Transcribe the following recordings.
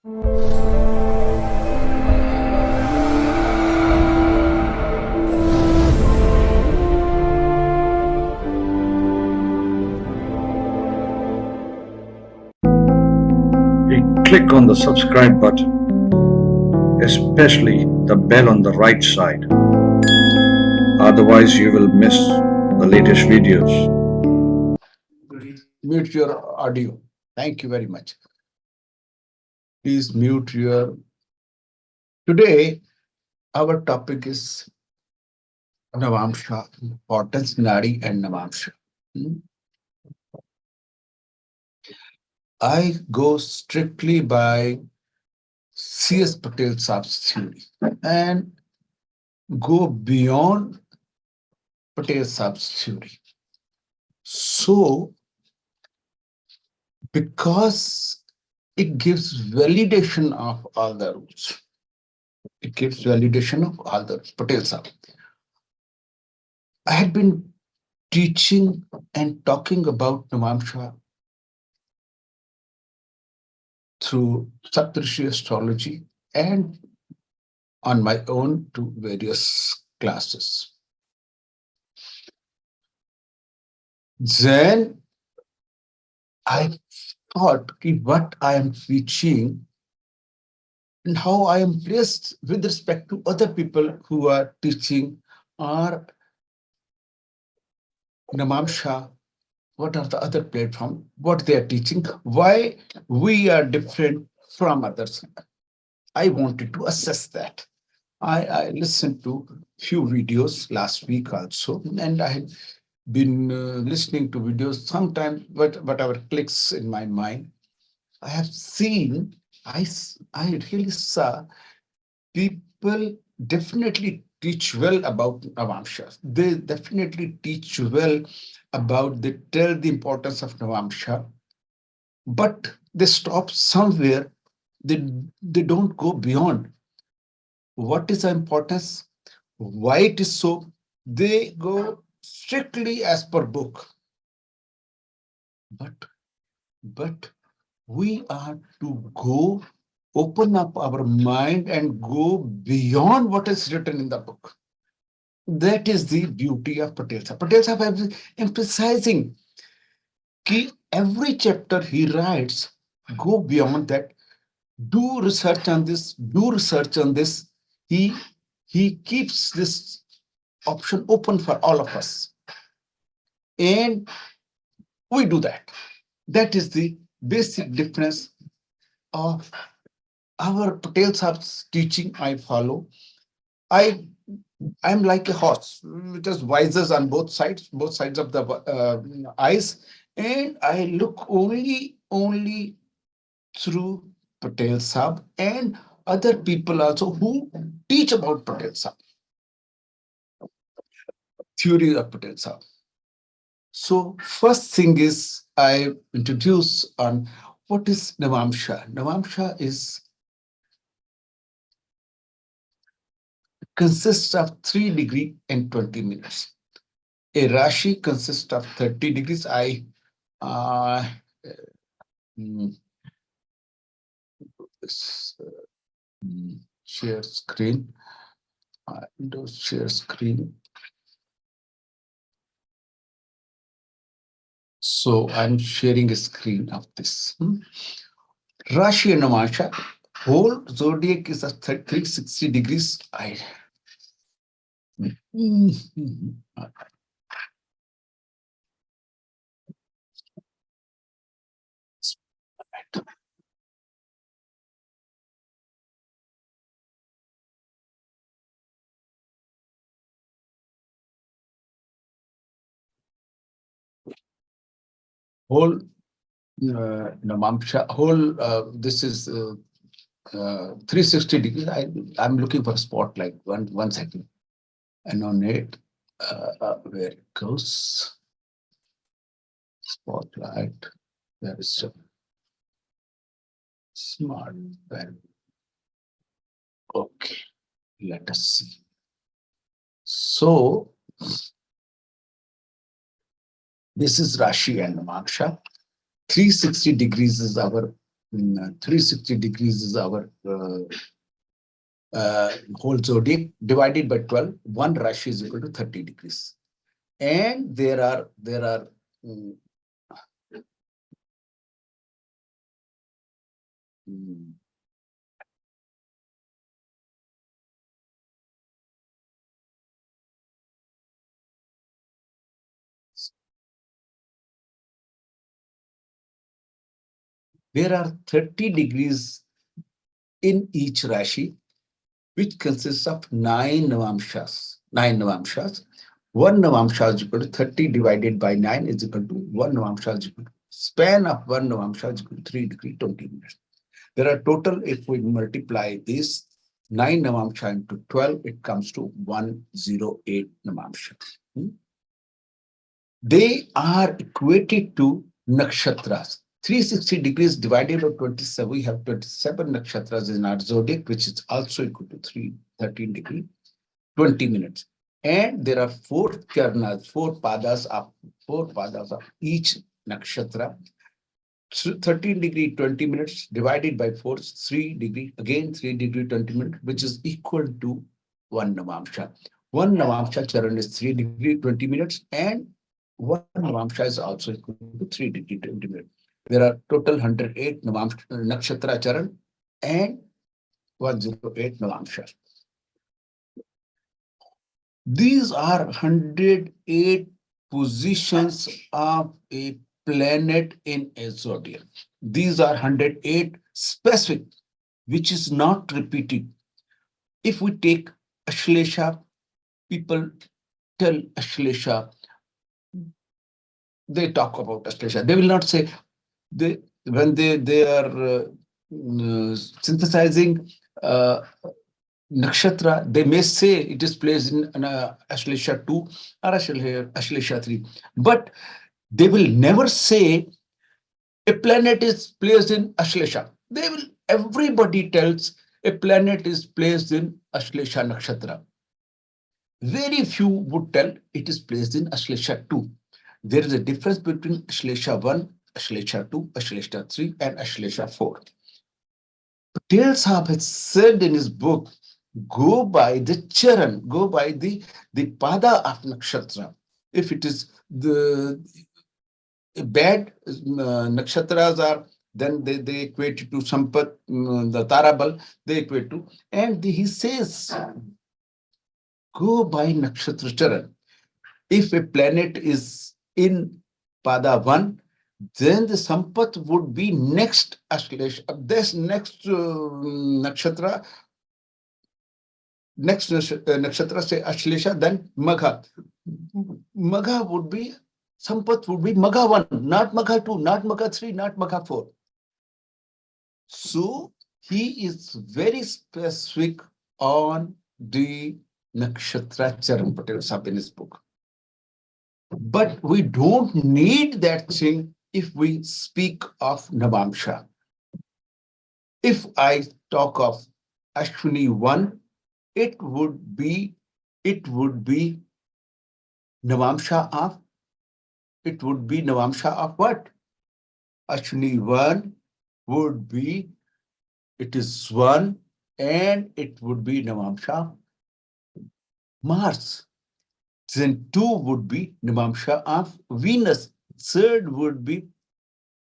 Click on the subscribe button, especially the bell on the right side. Otherwise, you will miss the latest videos. Mute your audio. Thank you very much. Please mute your. Today, our topic is Navamsa, importance, Nadi and Navamsa. I go strictly by C.S. Patel Sahib's theory and go beyond Patel Sahib's theory. So, because it gives validation of all the rules, it gives validation of all the Patel Sahib. I had been teaching and talking about Navamsa through Saptarishi astrology and on my own to various classes. Then I thought what I am teaching and how I am placed with respect to other people who are teaching are Navamsa, what are the other platforms, what they are teaching, why we are different from others. I wanted to assess that. I listened to few videos last week also, and I had been listening to videos sometimes, but whatever clicks in my mind, I have seen, I really saw people definitely teach well about Navamsa. They definitely teach well about, they tell the importance of Navamsa, but they stop somewhere. They don't go beyond. What is the importance? Why it is so? They go strictly as per book. But we are to go open up our mind and go beyond what is written in the book. That is the beauty of Patel Sahib. Patel Sahib is emphasizing that every chapter he writes, go beyond that, do research on this, do research on this. He keeps this option open for all of us. And we do that. That is the basic difference of our Patel Sahib's teaching I follow. I'm like a horse, which is visors on both sides of the eyes, and I look only through Patel Sahib and other people also who teach about Patel Sahib, theory of Patel Sahib. So first thing is I introduce on what is Navamsa. Navamsa consists of 3 degrees and 20 minutes. A Rashi consists of 30 degrees. I share screen. Share screen. So I'm sharing a screen of this. Rashi and Navamsa, whole zodiac is at 360 degrees. Whole Navamsa, whole this is 360 degrees. I'm looking for a spotlight. One second. And on it, where it goes, spotlight. There is a smart pen. Okay, let us see. So this is Rashi and Navamsa. 360 degrees is our 360 degrees is our whole zodiac divided by 12. One Rashi is equal to 30 degrees. And there are mm, mm, there are 30 degrees in each Rashi, which consists of 9 Navamshas. 9 Navamshas. One Navamsha is equal to 30 divided by 9 is equal to 1 Navamsha is equal to span of 1 Navamsha is equal to 3 degree 20 minutes. There are total, if we multiply this 9 Navamsha into 12, it comes to 108 Navamsha. They are equated to nakshatras. 360 degrees divided by 27, we have 27 nakshatras in our zodiac, which is also equal to 13 degree, 20 minutes. And there are four charnas, four padas of each nakshatra. 13 degree 20 minutes divided by 4, 3 degree, again 3 degree 20 minutes, which is equal to 1 Navamsha. 1 Navamsha charan is 3 degree 20 minutes, and 1 Navamsha is also equal to 3 degree 20 minutes. There are total 108 nakshatra charan and 108 Navamsha. These are 108 positions of a planet in a zodiac. These are 108 specific, which is not repeated. If we take Ashlesha, people tell Ashlesha, they talk about Ashlesha. They will not say, when they are synthesizing nakshatra, they may say it is placed in Ashlesha 2 or Ashlesha 3, but they will never say a planet is placed in Ashlesha. Everybody tells a planet is placed in Ashlesha nakshatra. Very few would tell it is placed in Ashlesha 2. There is a difference between Ashlesha 1, Ashlesha 2, Ashlesha 3, and Ashlesha 4. Patel Sahib has said in his book, go by the charan, go by the pada of nakshatra. If it is the bad nakshatras are, then they equate to sampat, the tarabal, they equate to. And he says, go by nakshatra charan. If a planet is in pada 1, then the sampat would be next Ashlesha, this next nakshatra, nakshatra say Ashlesha, then Magha. Magha would be, sampat would be Magha 1, not Magha 2, not Magha 3, not Magha 4. So he is very specific on the nakshatra charan, Patel Sahib in his book. But we don't need that thing if we speak of Navamsha. If I talk of Ashwini 1, it would be Navamsha of, what? Ashwini 1 would be, it is 1, and it would be Navamsha Mars. Then 2 would be Navamsha of Venus. Third would be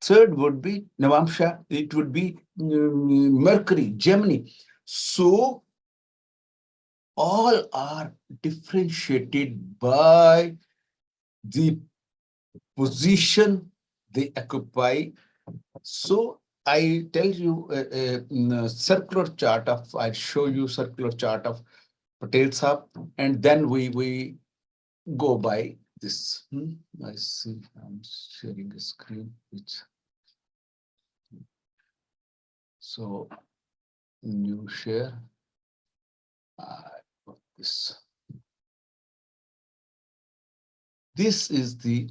Navamsha, it would be Mercury, Gemini. So all are differentiated by the position they occupy. So I tell you a circular chart of, I'll show you circular chart of Patel Sahib, and then we go by this. I see I'm sharing a screen, which, so new share. This. This is the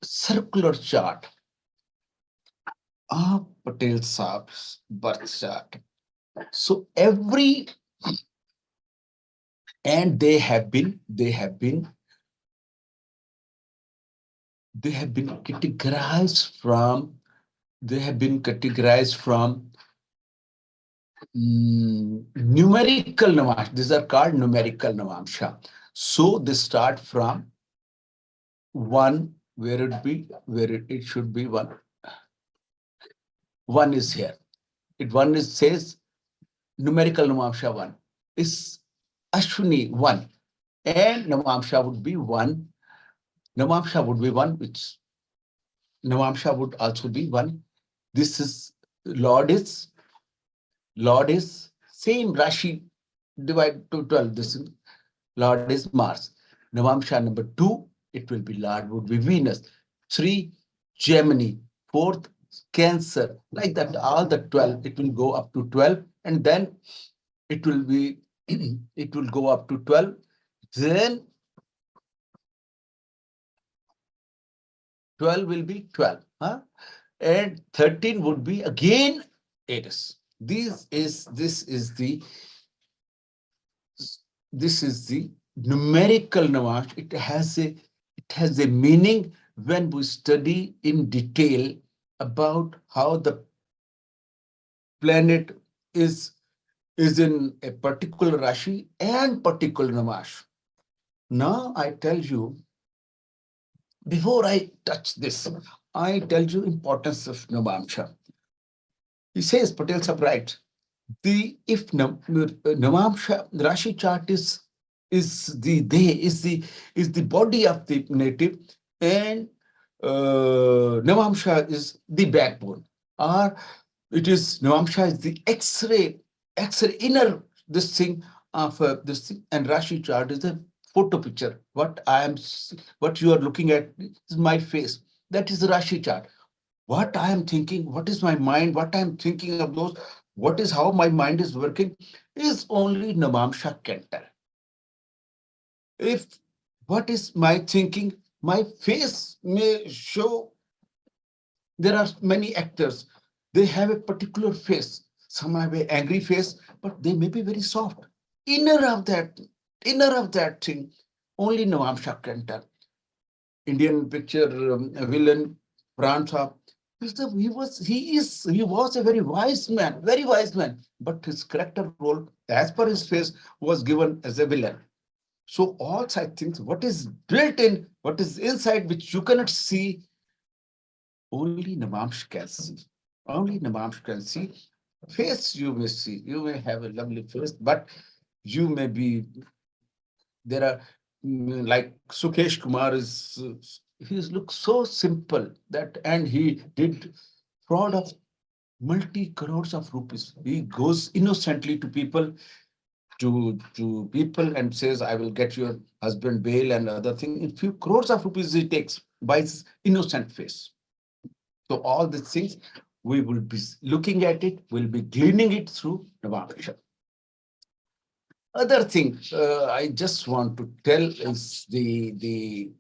circular chart of Patel Sahib's birth chart. So and they have been they have been categorized from, they have been categorized from numerical Navamsha. These are called numerical Navamsha. So they start from one, where it be, where it should be one. One is here. It one is says numerical Navamsha one is Ashwini one, and Navamsha would be one. Navamsha would be one, which Navamsha would also be one. This is Lord is Lord is same Rashi divided to 12. This is Lord is Mars. Navamsha number 2, it will be Lord would be Venus. 3, Gemini. 4th, Cancer. Like that, all the 12, it will go up to 12, and then it will be it will go up to 12. Then 12 will be 12. Huh? And 13 would be again Aries. This is the numerical Navash. It has a meaning when we study in detail about how the planet is is in a particular Rashi and particular Navash. Now I tell you, before I touch this, I tell you importance of Navamsha. He says, Patel Sahib writes, the if Navamsha Rashi chart is the body of the native, and Navamsha is the backbone, or it is Navamsha is the X-ray inner this thing of this thing, and Rashi chart is the photo picture. What you are looking at is my face. That is the Rashi chart. What I am thinking, what is my mind, what I am thinking of those, what is how my mind is working, is only Navamsha can tell. If what is my thinking, my face may show. There are many actors, they have a particular face. Some have an angry face, but they may be very soft. Inner of that, inner of that thing, only Navamsha can tell. Indian picture villain, Pran Saab, he was a very wise man, but his character role, as per his face, was given as a villain. So all such things, what is built in, what is inside, which you cannot see, only Navamsh can see. Only Navamsh can see. Face you may see. You may have a lovely face, but you may be, there are like Sukesh Kumar is, he looks so simple that, and he did fraud of multi crores of rupees. He goes innocently to people, to people and says, I will get your husband bail and other thing. In few crores of rupees he takes by his innocent face. So all these things, we will be looking at it, we'll be gleaning it through Navamsha. Other thing I just want to tell is the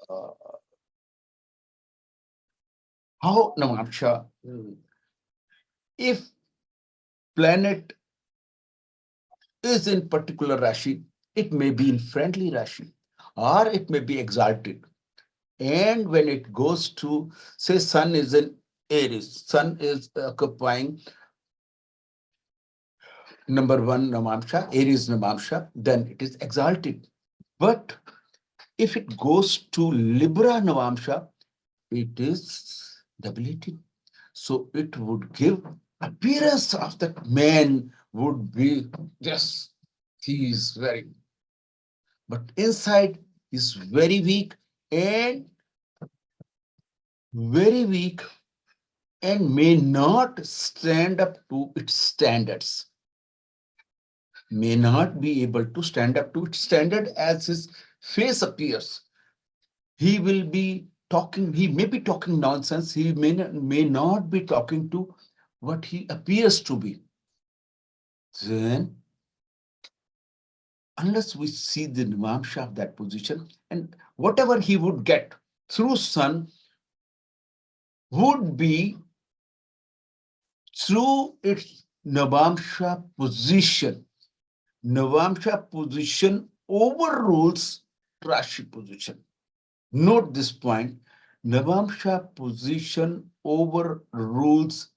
uh, how Navamsha, if planet is in particular Rashi, it may be in friendly Rashi, or it may be exalted. And when it goes to, say, Sun is in Aries, Sun is occupying number 1 Navamsha, Aries Navamsha, then it is exalted. But if it goes to Libra Navamsha, it is debilitated. So it would give appearance of that man would be, yes, he is very, but inside is very weak, and very weak, and may not stand up to its standards, may not be able to stand up to its standard as his face appears. He will be talking, he may be talking nonsense, he may not be talking to what he appears to be. Then, unless we see the Navamsha of that position, and whatever he would get through Sun would be through its Navamsha position. Navamsha position overrules Rashi position. Note this point. Navamsha position overrules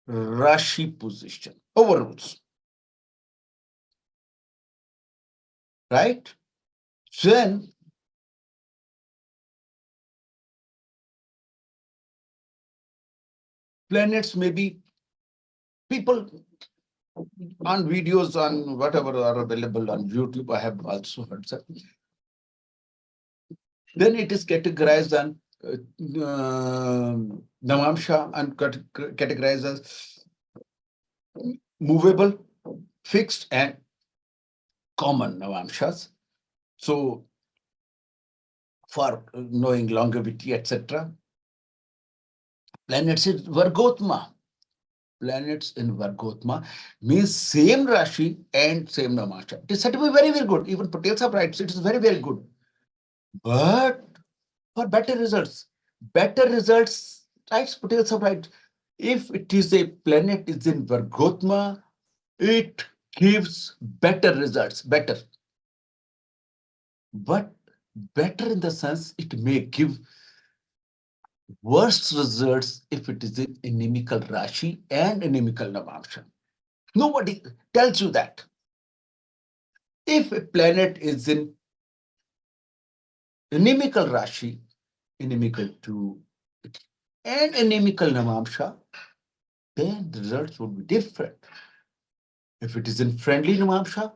Rashi position. Overrules. Right? Then planets may be people on videos on whatever are available on YouTube. I have also heard that. Then it is categorized on Navamsha and categorized as movable, fixed, and common Navamshas. So for knowing longevity, etc. Planets in Vargotma. Planets in Vargotma means same Rashi and same Navamsha. It is said to be very, very good. Even Patel Sahib writes it is very, very good. But for better results, writes Patel Sahib writes, if it is a planet is in Vargotma, it gives better results, better. But better in the sense it may give worst results if it is in inimical Rashi and inimical Navamsha. Nobody tells you that. If a planet is in inimical Rashi, inimical to and inimical Navamsha, then the results would be different. If it is in friendly Navamsha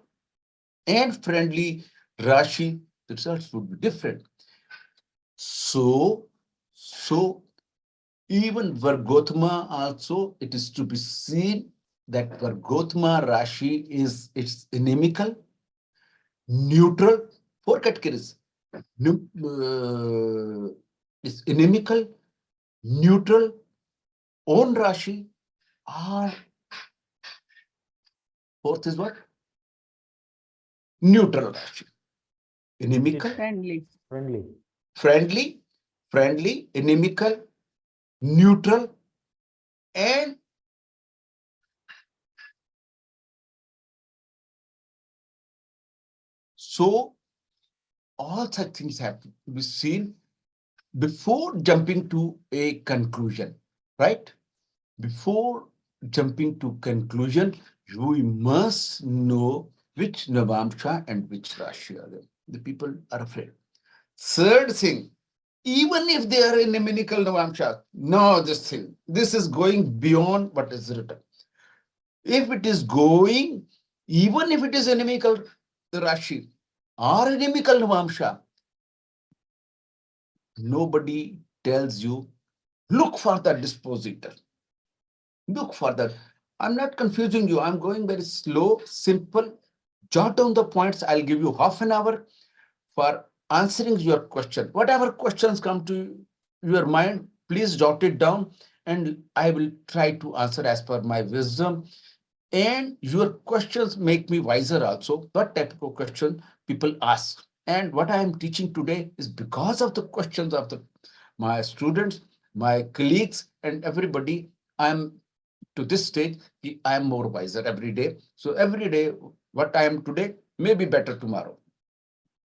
and friendly Rashi, the results would be different. So even Vargotma also, it is to be seen that Vargotma Rashi is it's inimical, neutral, four categories. Is inimical, neutral, own Rashi, or fourth is what? Neutral Rashi. Inimical, friendly, inimical, neutral, and so all such things have to be seen before jumping to a conclusion, right? Before jumping to conclusion, you must know which Navamsha and which Rashi are there. The people are afraid. Third thing, even if they are in inimical Navamsha, no, this is going beyond what is written. If it is going, even if it is inimical Rashi or inimical Navamsha, nobody tells you, look for the dispositor. Look for that. I'm not confusing you. I'm going very slow, simple. Jot down the points. I'll give you half an hour for answering your question. Whatever questions come to your mind, please jot it down and I will try to answer as per my wisdom. And your questions make me wiser also. What type of question people ask. And what I am teaching today is because of the questions of my students, my colleagues, and everybody. I'm to this stage, I am more wiser every day. So every day, what I am today may be better tomorrow,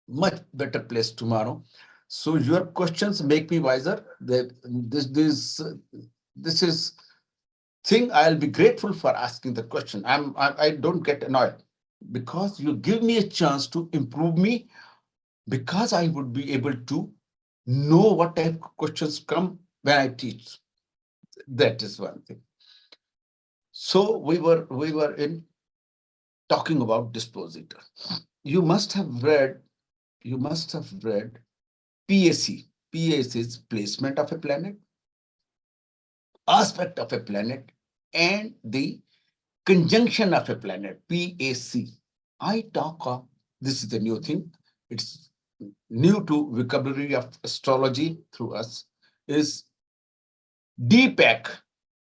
much better place tomorrow. So your questions make me wiser. This is thing I'll be grateful for asking the question. I don't get annoyed because you give me a chance to improve me because I would be able to know what type of questions come when I teach. That is one thing. So we were in talking about dispositor. You must have read PAC. PAC is placement of a planet, aspect of a planet, and the conjunction of a planet, PAC. I talk of, this is the new thing, it's new to vocabulary of astrology through us, is DPAC.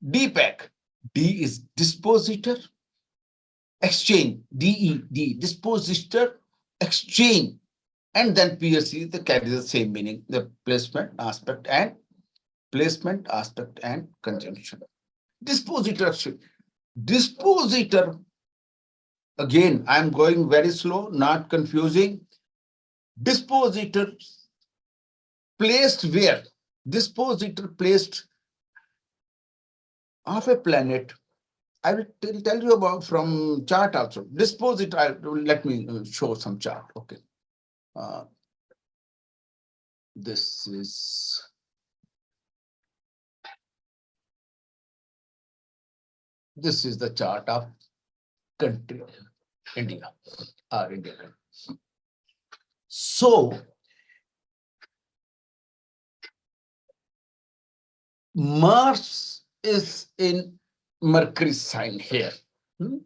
DPAC. D is dispositor, exchange, DED, dispositor, exchange, and then PSC that carries the same meaning, the placement, aspect, and conjunction. Dispositor, dispositor, again, I'm going very slow, not confusing. Dispositor placed where? Dispositor placed of a planet. I will tell you about from chart also. Dispositor, let me show some chart. Okay. Uh, this is the chart of country, India, or India. So Mars is in Mercury sign here. And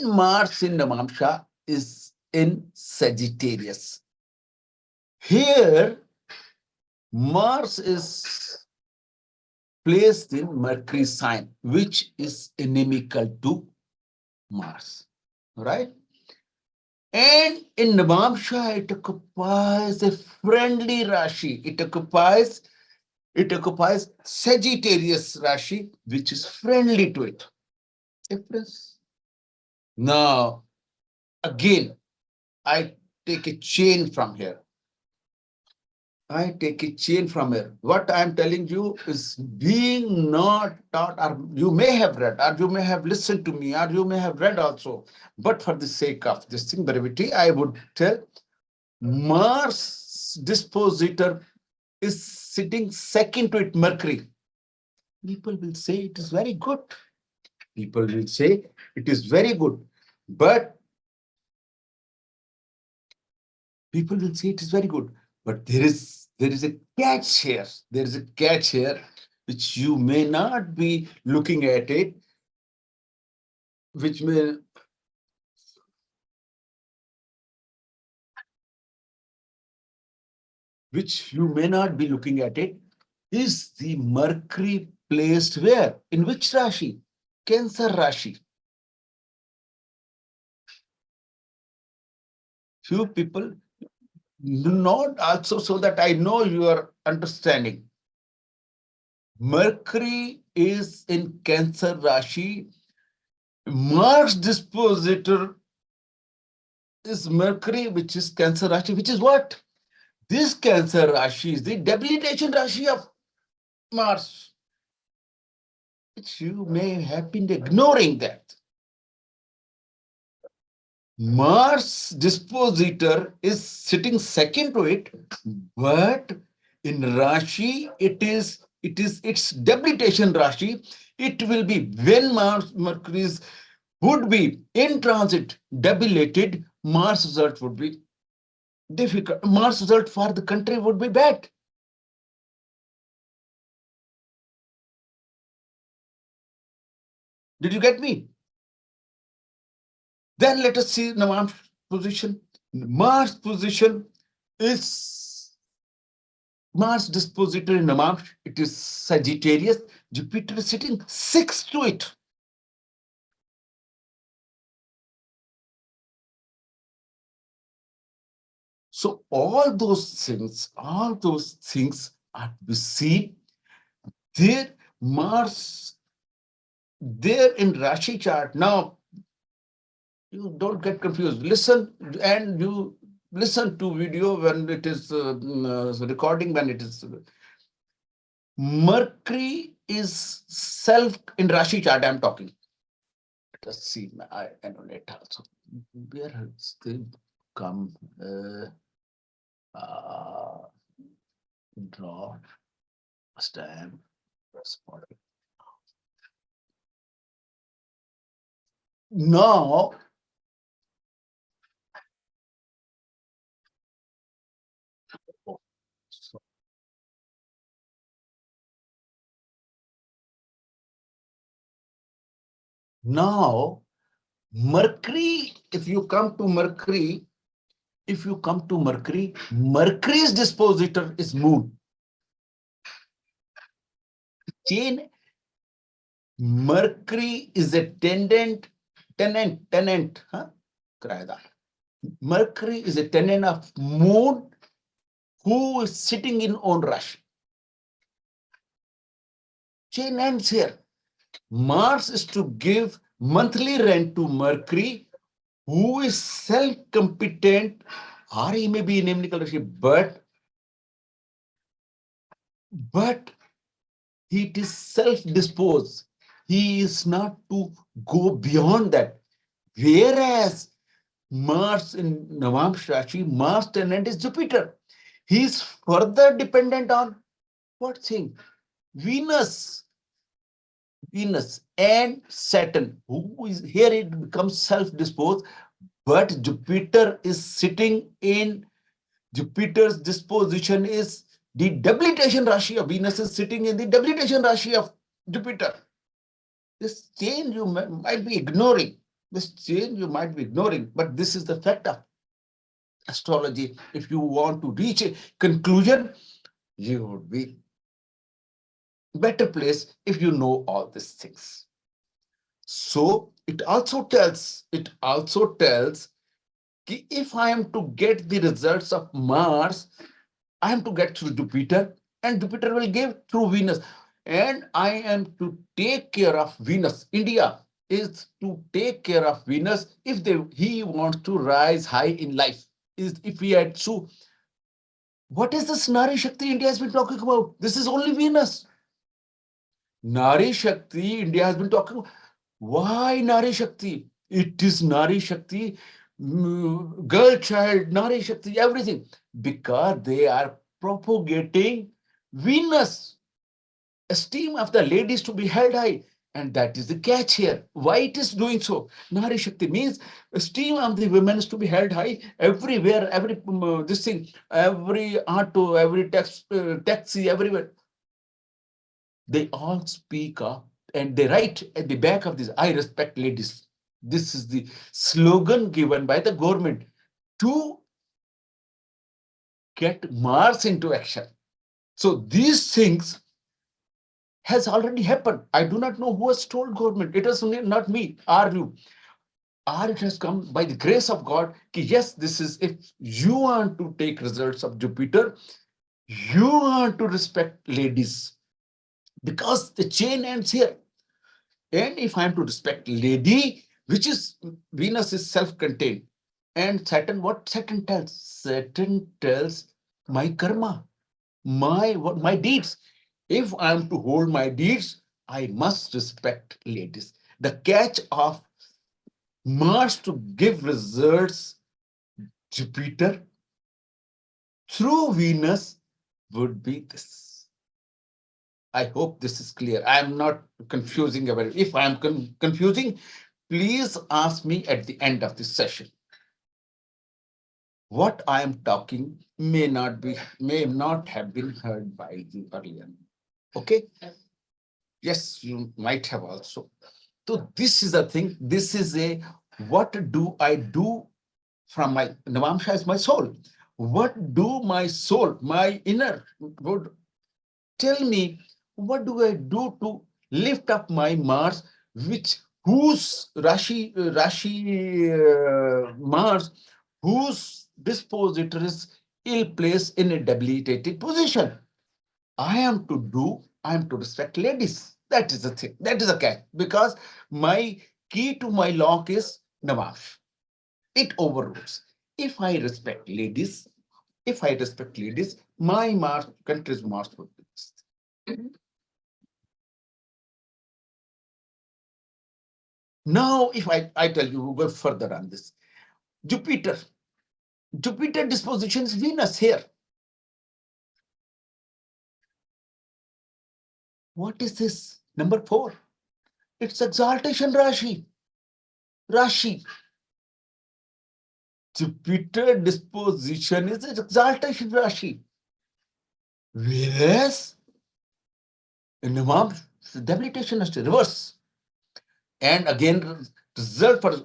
Mars in Navamsa is in Sagittarius. Here, Mars is placed in Mercury sign, which is inimical to Mars, right? And in Navamsa, it occupies a friendly Rashi. It occupies Sagittarius Rashi, which is friendly to it. Difference. Now, again, I take a chain from here. What I am telling you is being not taught, or you may have read, or you may have listened to me, or you may have read also. But for the sake of this thing, brevity, I would tell Mars dispositor is sitting second to it, Mercury. People will say it is very good. But people will say it is very good. But there is a catch here. There is a catch here, which you may not be looking at it, which may you may not be looking at it, is the Mercury placed where? In which Rashi? Cancer Rashi. Few people do not also, so that I know you are understanding. Mercury is in Cancer Rashi. Mars dispositor is Mercury, which is Cancer Rashi, which is what? This Cancer Rashi is the debilitation Rashi of Mars, which you may have been ignoring that. Mars dispositor is sitting second to it, but in Rashi, it is its debilitation Rashi. It will be when Mercury would be in transit debilitated, Mars result would be difficult. Mars result for the country would be bad. Did you get me? Then let us see Navam's position. Mars position is Mars dispositor in Navamsa. It is Sagittarius. Jupiter is sitting sixth to it. So all those things are to be seen. There, Mars, there in Rashi chart. Now, you don't get confused. Listen, and you listen to video when it is recording, when it is. Mercury is self in Rashi chart. I'm talking. Let us see. I annulate also. Where has they come? Draw. Stamp. Responding. Now, Mercury, if you come to Mercury's dispositor is Moon. Chain. Mercury is a tenant, huh? Mercury is a tenant of Moon who is sitting in own Rashi. Chain ends here. Mars is to give monthly rent to Mercury, who is self-competent, or he may be in inimical Rashi, but but he is self-disposed. He is not to go beyond that. Whereas Mars in Navamsa Rashi, Mars tenant is Jupiter. He is further dependent on what thing? Venus. Venus and Saturn, who is here, it becomes self-disposed, but Jupiter is sitting in Jupiter's disposition is the debilitation Rashi of Venus is sitting in the debilitation Rashi of Jupiter. This change you might be ignoring. This change you might be ignoring, but this is the fact of astrology. If you want to reach a conclusion, you would be better place if you know all these things. So it also tells कि if I am to get the results of Mars, I am to get through Jupiter, and Jupiter will give through Venus. And I am to take care of Venus. India is to take care of Venus if he wants to rise high in life. Is if he had to, what is this Nari Shakti India has been talking about? This is only Venus. Nari Shakti India has been talking about. Why Nari Shakti? It is Nari Shakti, girl child, Nari Shakti, everything. Because they are propagating Venus, esteem of the ladies to be held high. And that is the catch here. Why it is doing so? Nari Shakti means esteem of the women is to be held high everywhere, every this thing, every auto, every taxi, everywhere. They all speak of and they write at the back of this, I respect ladies. This is the slogan given by the government to get Mars into action. So these things has already happened. I do not know who has told government. It is not me or you. Or it has come by the grace of God. Yes, this is, if you want to take results of Jupiter, you want to respect ladies because the chain ends here. And if I am to respect lady, which is Venus is self-contained. And Saturn, what Saturn tells? Saturn tells my karma, my deeds. If I am to hold my deeds, I must respect ladies. The catch of Mars to give results, Jupiter through Venus would be this. I hope this is clear. I am not confusing about it. If I am confusing, please ask me at the end of this session. What I am talking may not have been heard by you earlier. Okay? Yes, you might have also. So this is a thing. This is a what do I do from my Navamsa is my soul. What do my soul, my inner would tell me, what do I do to lift up my Mars, which whose Mars, whose dispositor is ill placed in a debilitated position. I am to respect ladies. That is the thing. That is the catch. Because my key to my lock is Navash. It overrules. If I respect ladies, my Mars, country's Mars would be this. Now, if I tell you, we'll go further on this. Jupiter. Jupiter disposition is Venus here. What is this? Number 4. It's exaltation Rashi. Rashi. Jupiter disposition is exaltation Rashi. Whereas in Navam, debilitation is the reverse. And again, result for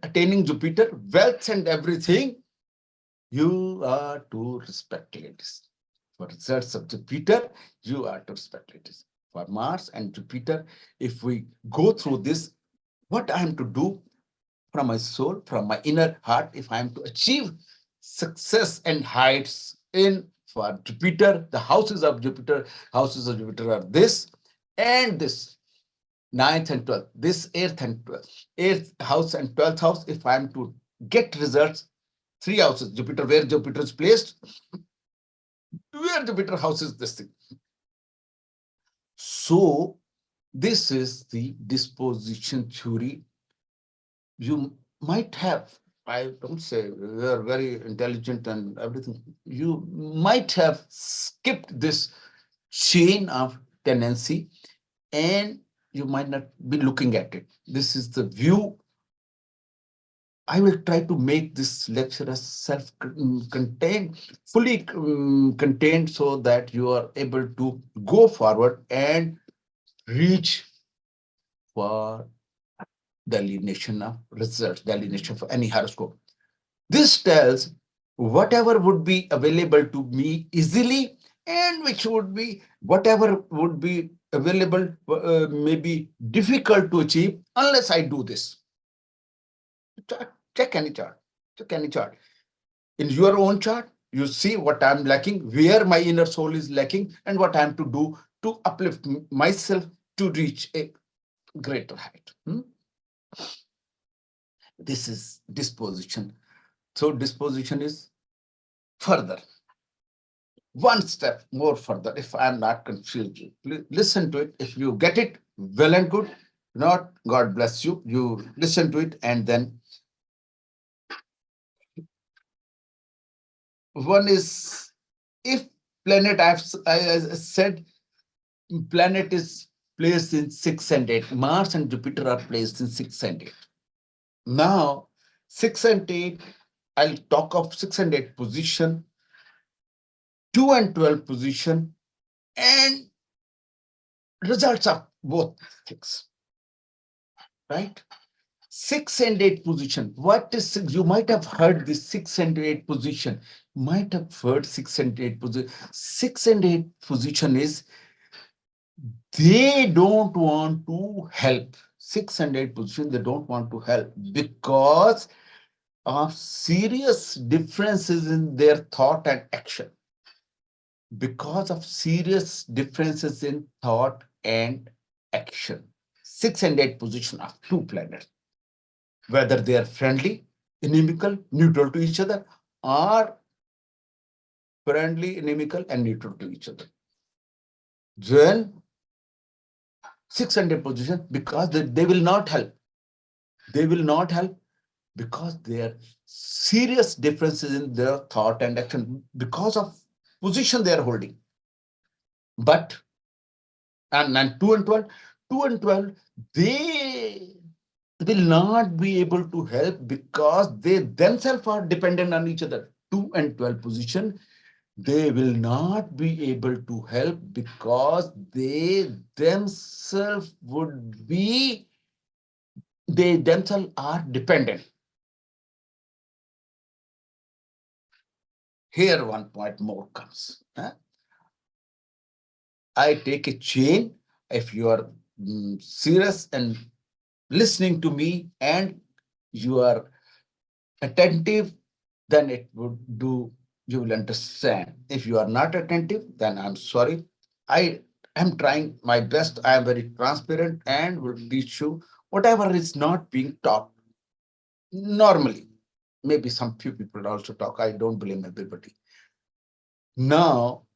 attaining Jupiter, wealth and everything, you are to respect ladies. For results of Jupiter, you are to respect ladies. For Mars and Jupiter, if we go through this, what I am to do from my soul, from my inner heart, if I am to achieve success and heights in for Jupiter, the houses of Jupiter are this and this. 9th and 12th, this 8th and 12th, 8th house and 12th house, if I am to get results, 3 houses, Jupiter, where Jupiter is placed, where Jupiter house is this thing. So this is the disposition theory. You might have, I don't say we are very intelligent and everything, you might have skipped this chain of tendency and you might not be looking at it. This is the view. I will try to make this lecture as self-contained, fully contained, so that you are able to go forward and reach for delineation of results, delineation for any horoscope. This tells whatever would be available to me easily and which would be whatever would be available may be difficult to achieve unless I do this. Check any chart. Check any chart. In your own chart, you see what I'm lacking, where my inner soul is lacking, and what I'm to do to uplift myself to reach a greater height. This is disposition. So disposition is further, one step more further. If I'm not confused, listen to it. If you get it, well and good. Not, God bless you. You listen to it, and then one is, if planet, I said planet is placed in 6 and 8. Mars and Jupiter are placed in 6 and 8. Now, 6 and 8, I'll talk of 6 and 8 position, 2 and 12 position, and results of both things, right? 6 and 8 position. What is 6? You might have heard this 6 and 8 position. Might have heard 6 and 8 position. 6 and 8 position is they don't want to help. 6 and 8 position, they don't want to help because of serious differences in their thought and action. Because of serious differences in thought and action. 6 and 8 position of two planets, whether they are friendly, inimical, neutral to each other, or friendly, inimical, and neutral to each other. Then 6 and 8 position, because they will not help. They will not help because there are serious differences in their thought and action because of position they are holding. But and 2 and 12, 2 and 12, they will not be able to help because they themselves are dependent on each other. 2 and 12 position, they will not be able to help because they themselves are dependent. Here one point more comes. I take a chain. If you are serious and listening to me and you are attentive, then it would do, you will understand. If you are not attentive, then I'm sorry. I am trying my best. I am very transparent and will teach you whatever is not being taught normally. Maybe some few people also talk. I don't blame everybody. Now,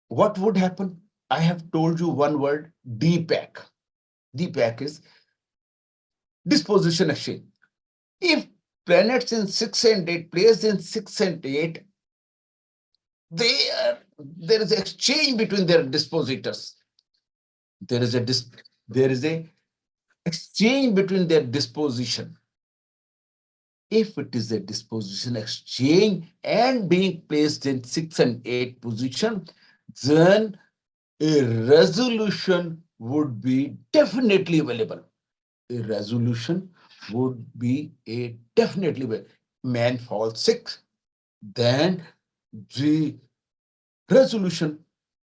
what would happen? I have told you one word, DPAC. DPAC is disposition exchange. If planets in 6 and 8, placed in 6 and 8, there is exchange between their dispositors. There is a exchange between their disposition. If it is a disposition exchange and being placed in 6 and 8 position, then a resolution would be definitely available. A resolution would be a definitely available. Man falls sick, then the resolution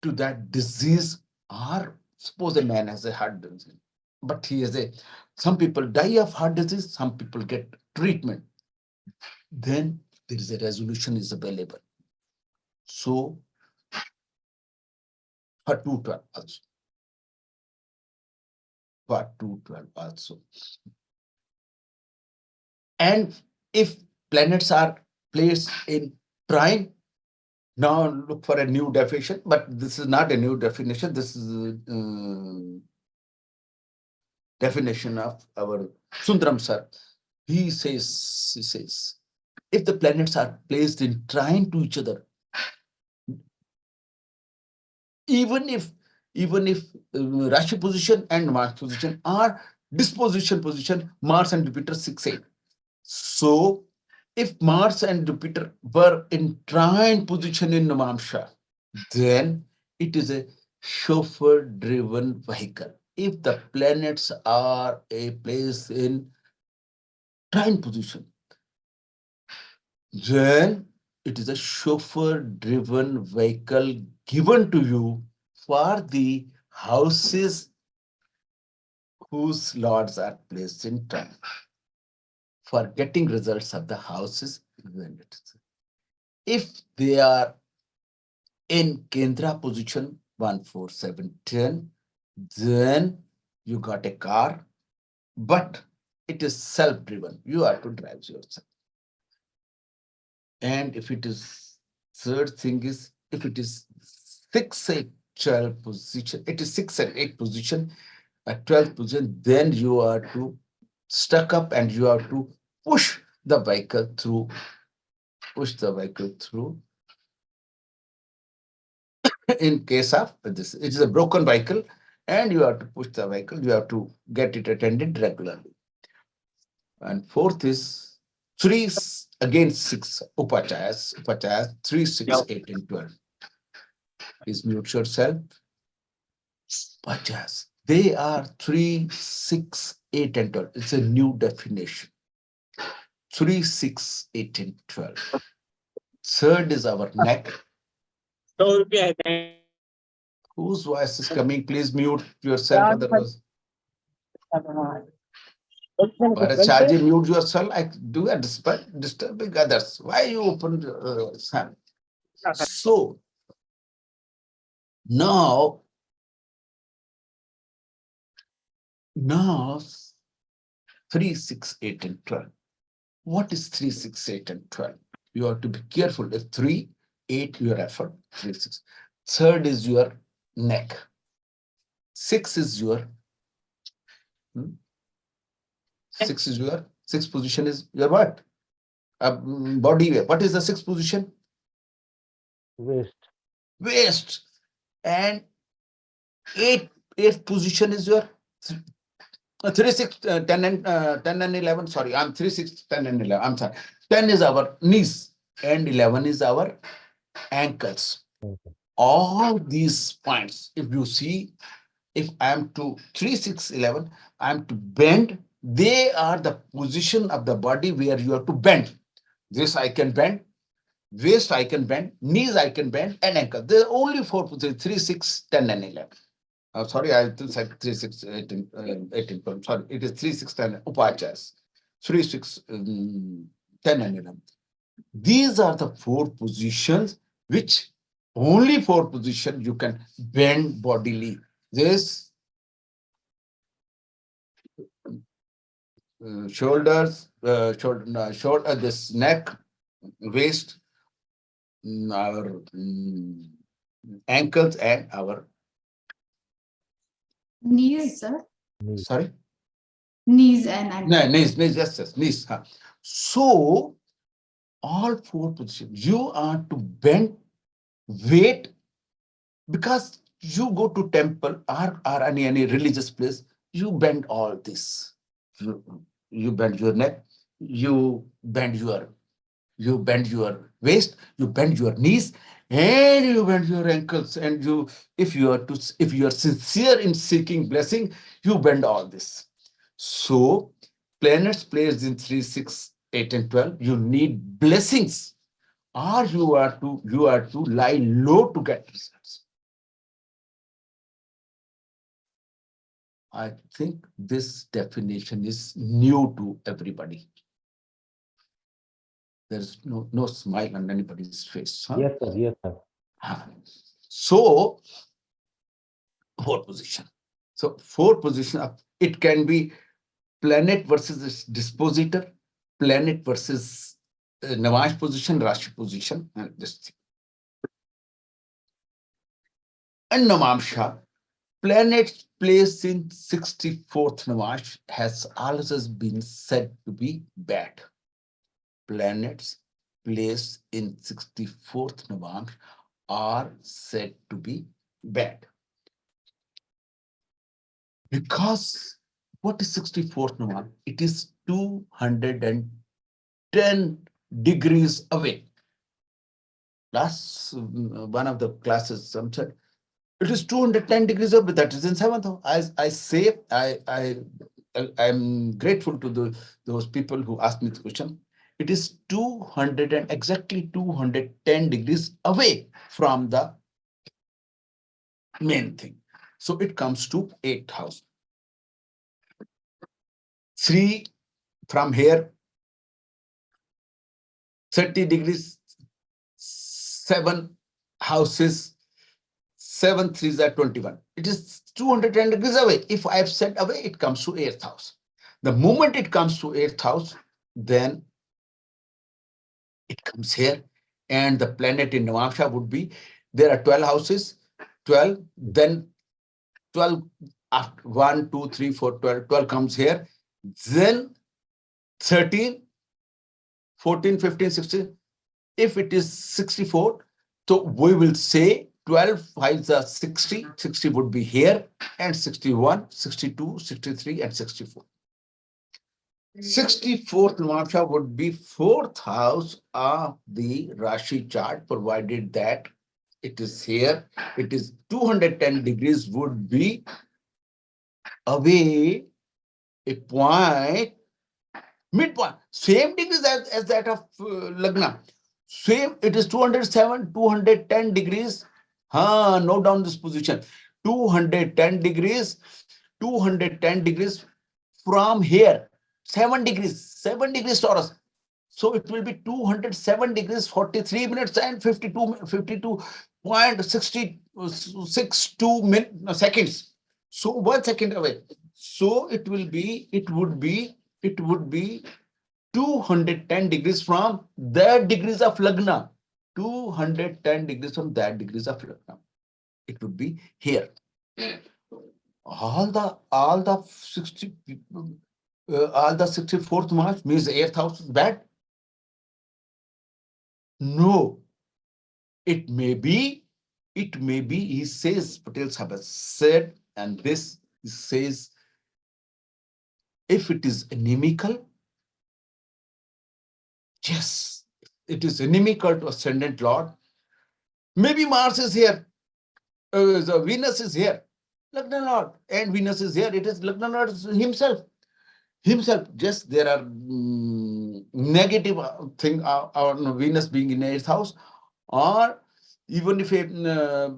to that disease, or suppose a man has a heart disease, but some people die of heart disease, some people get treatment, then there is a resolution is available. So for 212 also, for 212 also. And if planets are placed in trine, Now look for a new definition, but this is not a new definition. This is definition of our Sundaram sir. He says, if the planets are placed in trine to each other, even if Rashi position and Mars position are disposition position, Mars and Jupiter 6-8. So if Mars and Jupiter were in trine position in Navamsa, then it is a chauffeur-driven vehicle. If the planets are a place in trine position, then it is a chauffeur-driven vehicle given to you for the houses whose lords are placed in trine, for getting results of the houses. If they are in Kendra position 1, 4, 7, 10, then you got a car, but it is self-driven. You have to drive yourself. And if it is, third thing is, if it is 6, 8, 12 position, it is 6 and 8 position, at 12th position, then you are to stuck up and you have to push the vehicle through, in case of this, it is a broken vehicle and you have to push the vehicle, you have to get it attended regularly. And fourth is 3, again 6, upachayas, 3, 6, 8, and 12. Please mute yourself. Upachayas. They are 3, 6, 8, and 12. It's a new definition. 3, 6, 8, and 12. Third is our neck. Whose voice is coming? Please mute yourself. Otherwise, Charji, mute yourself. I do a disturbing others. Why you open hand? So now 3, 6, 8, and 12. What is 3, 6, 8, and 12? You have to be careful. If 3, 8, your effort, 3, 6. Third is your neck. 6 is your 6 is your sixth position is your what? Body weight. What is the sixth position? Waist. And eighth position is your 3, 6, 10 and 11. Sorry, I'm 3, 6, 10 and 11. I'm sorry. 10 is our knees and 11 is our ankles. All these points, if you see, if I am to 3, 6, 11, I am to bend. They are the position of the body where you have to bend. This I can bend, waist I can bend, knees I can bend, and ankle. There are only 4 positions: 3, 6, 10, and 11. Sorry, I said 3, 6, 18, 18. Sorry, it is 3, 6, 10 upachas. 3, 6, 10, and 11. These are the 4 positions which only 4 positions you can bend bodily. This shoulders, this neck, waist, our ankles, and our knees, sir. sorry, Knees and ankles. knees, yes, knees. So all 4 positions you are to bend weight, because you go to temple or any religious place, you bend all this. You bend your neck, you bend your waist, you bend your knees, and you bend your ankles. And if you are sincere in seeking blessing, you bend all this. So planets placed in 3, 6, 8, and 12, you need blessings, or you are to lie low to get results. I think this definition is new to everybody. There's no smile on anybody's face. Huh? Yes, sir. Yes, sir. So, 4 position. So 4 position, it can be planet versus dispositor, planet versus Navash position, Rashi position, and this thing. and Navamsa, planets placed in 64th Navamsa has always been said to be bad. Planets placed in 64th Navamsa are said to be bad. Because what is 64th Navamsa? It is 210 degrees away. Last one of the classes, some said it is 210 degrees away. That is in seventh house. As I say, I'm grateful to those people who asked me the question. It is 200 and exactly 210 degrees away from the main thing. So it comes to 8th house. 3 from here, 30 degrees, 7 houses, 7 threes are 21. It is 210 degrees away. If I have said away, it comes to 8th house. The moment it comes to 8th house, then it comes here. And the planet in Navamsa would be, there are 12 houses, 12, then 12, after 1, 2, 3, 4, 12, 12 comes here, then 13, 14, 15, 16. If it is 64, so we will say 12 5s are 60, 60 would be here, and 61, 62, 63, and 64. 64th Navamsa would be 4th house of the Rashi chart, provided that it is here. It is 210 degrees would be away a point, midpoint, same degrees as that of Lagna. Same, it is 207, 210 degrees. Note down this position. 210 degrees, 210 degrees from here. 7 degrees Taurus. So it will be 207 degrees, 43 minutes and 52.62 seconds. So 1 second away. So it would be 210 degrees from that degrees of Lagna. 210 degrees from that degrees of Lagna. It would be here. All the 60 all the 64th March means 8th house is bad. No, it may be, he says, Patel Sahib has said, and this says, if it is inimical, yes, it is inimical to ascendant Lord. Maybe Mars is here, the Venus is here, Lagna Lord, and Venus is here. It is Lagna Lord himself. Just there are negative thing on Venus being in 8th house, or even if a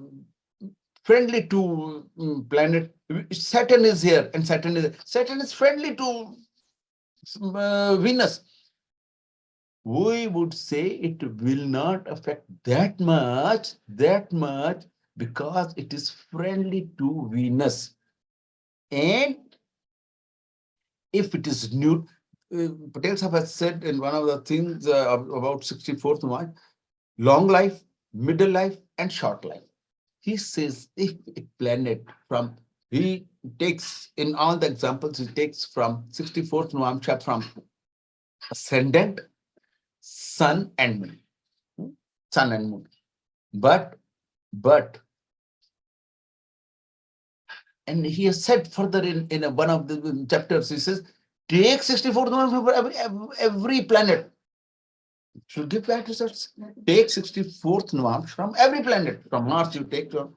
friendly to planet, Saturn is here, and Saturn is friendly to Venus. We would say it will not affect that much, because it is friendly to Venus. And if it is new, Patel Sahib has said in one of the things about 64th March, long life, middle life, and short life. He says if a planet from, he takes in all the examples, he takes from 64th Navamsa from ascendant, sun and moon. Sun and moon. But, and he has said further in one of the chapters, he says, take 64th Navamsa for every planet. Should give that results. Take 64th Navamsa from every planet. From Mars, you take from,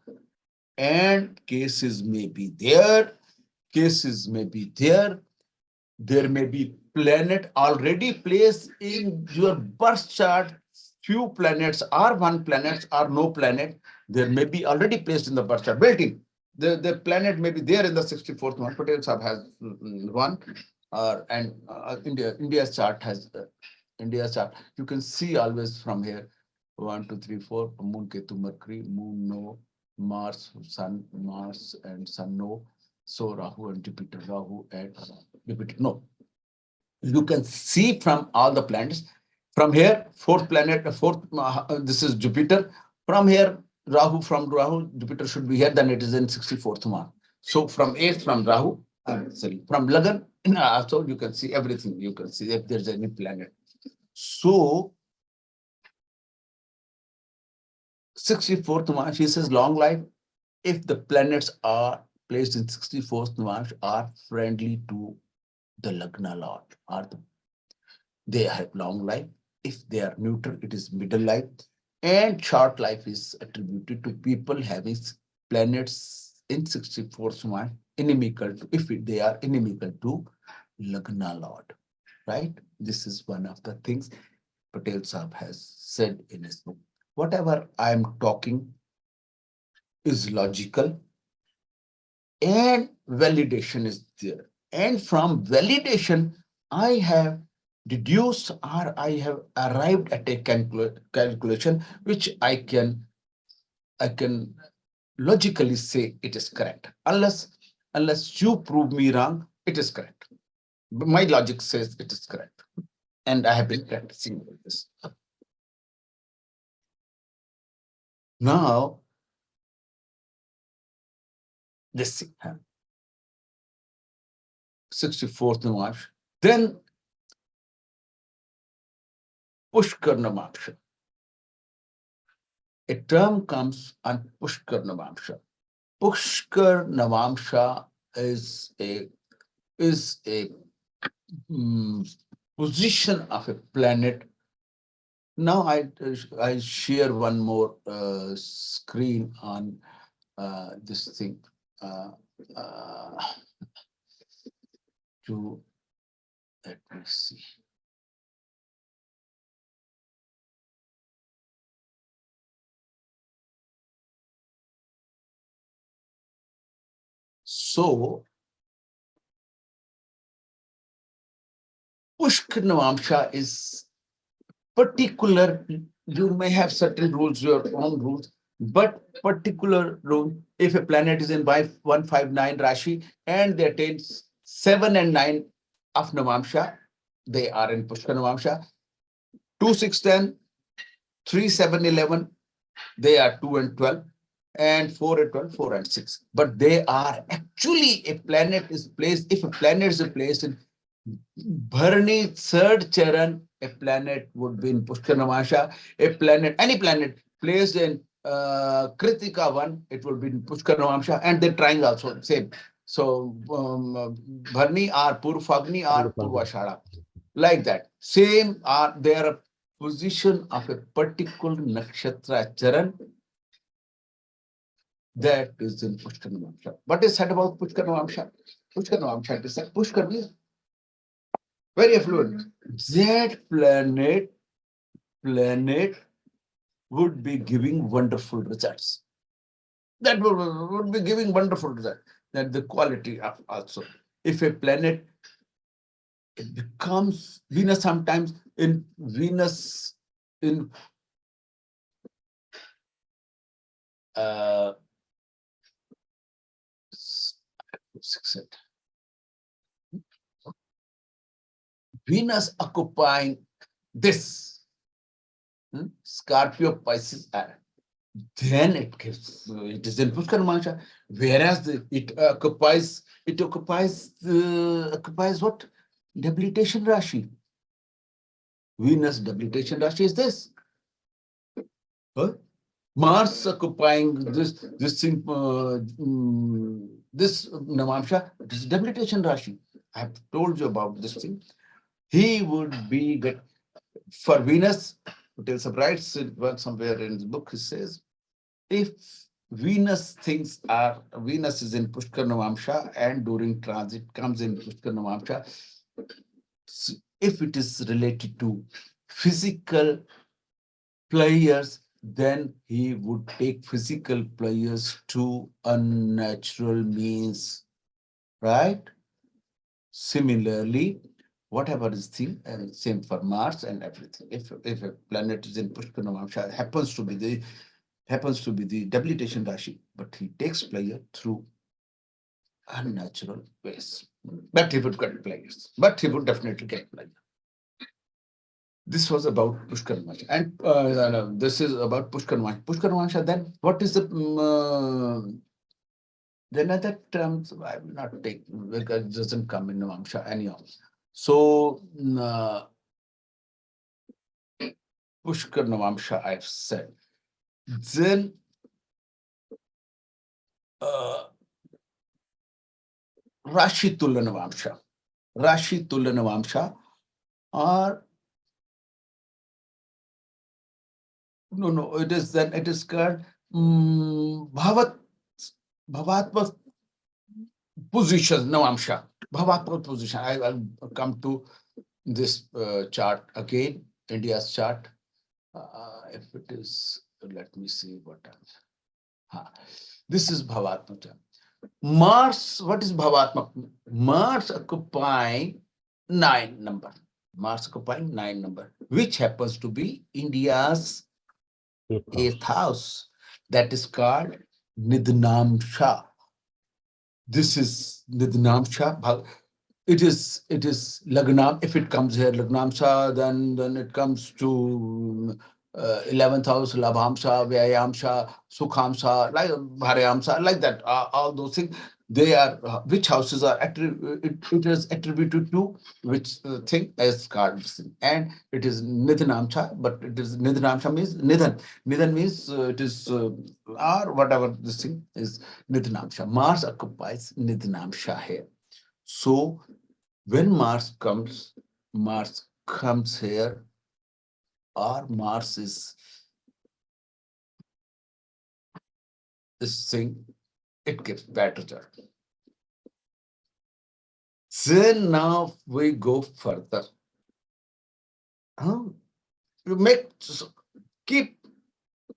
and cases may be there. There may be planet already placed in your birth chart. Few planets are one planet or no planet. There may be already placed in the birth chart, built in. The planet may be there in the 64th one. Patel Sahib has one, and India's chart has India's chart. You can see always from here 1, 2, 3, 4. Moon, Ketu, Mercury, Moon, no. Mars, and Sun, no. So Rahu and Jupiter, no. You can see from all the planets. From here, fourth planet, this is Jupiter. From here, Rahu, from Rahu, Jupiter should be here, then it is in 64th month. So from 8th, from Rahu, sorry, from Lagan, so you can see everything. You can see if there's any planet. So 64th month, she says long life. If the planets are placed in 64th month, are friendly to the Lagna Lord, they have long life. If they are neutral, it is middle life. And short life is attributed to people having planets in 64th month inimical to, if they are inimical to Lagna Lord, right? This is one of the things Patel Sahib has said in his book. Whatever I am talking is logical and validation is there. And from validation, I have deduced or I have arrived at a calculation which I can logically say it is correct. Unless you prove me wrong, it is correct. But my logic says it is correct. And I have been practicing with this. Now, this thing, 64th March, then pushkar Navamsa. A term comes on pushkar Navamsa. Pushkar Navamsa is a position of a planet. Now I share one more screen on this thing to let me see. So pushkar Navamsa is particular. You may have certain rules, your own rules, but particular rule, if a planet is in 159 Rashi and they attain 7 and 9 of Navamsa, they are in Pushkar Navamsa. 2, 6, 10, 3, 7, 11, they are 2 and 12, and 4 and 12, 4 and 6. But they are actually, a planet is placed, if a planet is placed in Bharani third charan, a planet would be in Pushkar Navamsa. A planet, any planet placed in Kritika 1, it will be in Pushkar Navamsa, and the triangle also same. So Bharani or Purvagni or Purvashada, like that. Same are their position of a particular nakshatra charan that is in Pushkar Navamsa. What is said about Pushkar Navamsa? Pushkar Navamsa is said Pushkar means very affluent. That planet would be giving wonderful results. That would be giving wonderful results. That the quality of also. If a planet, it becomes Venus sometimes in Venus in Venus occupying this Scorpio Pisces, then it gives, it is in Pushkar Navamsa, whereas it occupies what? Debilitation Rashi. Venus debilitation Rashi is this. Huh? Mars occupying this thing, this Navamsa, it is debilitation Rashi. I have told you about this thing. He would be get for Venus. Patel Sahib writes somewhere in his book. He says, if Venus is in Pushkar Navamsa and during transit comes in Pushkar Navamsa, if it is related to physical players, then he would take physical players to unnatural means, right? Similarly, whatever is thing, same for Mars and everything. If a planet is in Pushkar Navamsa, happens to be the debilitation Rashi, but he takes player through unnatural ways. But he would get players. But he would definitely get players. This was about Pushkar and this is about Pushkar Pushkar. Then what is the then other terms I will not take because it doesn't come in Navamsha anyhow. So Pushkar Navamsha I've said. Then Rashi Tulla Navamsha. Rashi Tulla Navamsha or no, it is then it is called Bhavatma position, Navamsha. Bhavatma position. I'll come to this chart again, India's chart. If it is, let me see what else. This is Bhavatma. Mars, what is Bhavatma? Mars occupying 9 number. Mars occupying 9 number, which happens to be India's 8th house. That is called Nidnamsha. This is Nidnamsha. It is Lagnam. If it comes here, Lagnamsha, then it comes to 11th house, Labhamsha, Vyayamsha, Sukhamsha, like Bharyamsha, like that. All those things, they are which houses are it is attributed to which thing as called this thing. And it is Nidnamsha, but it is Nidnamsha means Nidhan. Nidhan means it is or whatever this thing is Nidnamsha. Mars occupies Nidnamsha here. So when Mars comes here, or Mars is this thing, it gives better chart. Then now we go further. You keep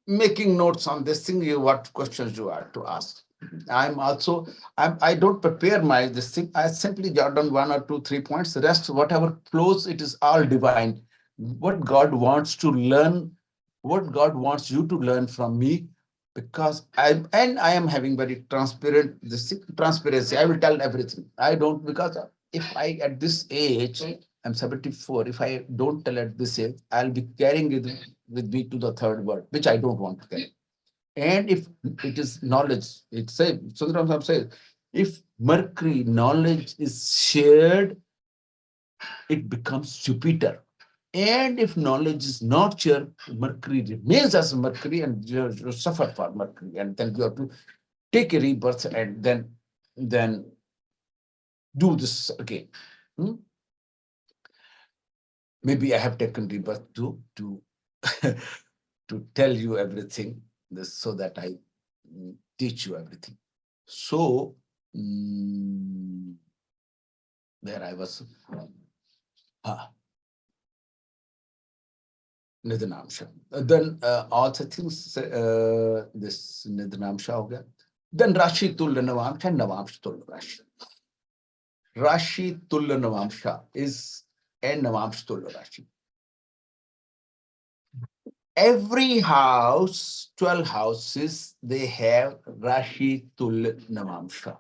making notes on this thing, what questions you are to ask. I don't prepare my this thing. I simply jot down 1 or 2, 3 points. The rest, whatever flows, it is all divine. What God wants to learn, what God wants you to learn from me, because I am having very transparent transparency. I will tell everything. I don't, because if I at this age, I'm 74. If I don't tell at this age, I'll be carrying it with me to the third world, which I don't want to carry. And if it is knowledge, it says, Sundaram Sahib says, if Mercury knowledge is shared, it becomes Jupiter. And if knowledge is not shared, Mercury remains as Mercury, and you suffer for Mercury. And then you have to take a rebirth and then do this again. Maybe I have taken rebirth to to tell you everything, this, so that I teach you everything. So there I was. Nidnamsha. Then all the things, this Nidnamsha ho gaya. Then Rashi Tulya Navamsha, Navamsha Tulya Rashi. Rashi Tulya Navamsha is a Navamsha Tulya Rashi. Every house, 12 houses, they have Rashi Tulya Navamsha.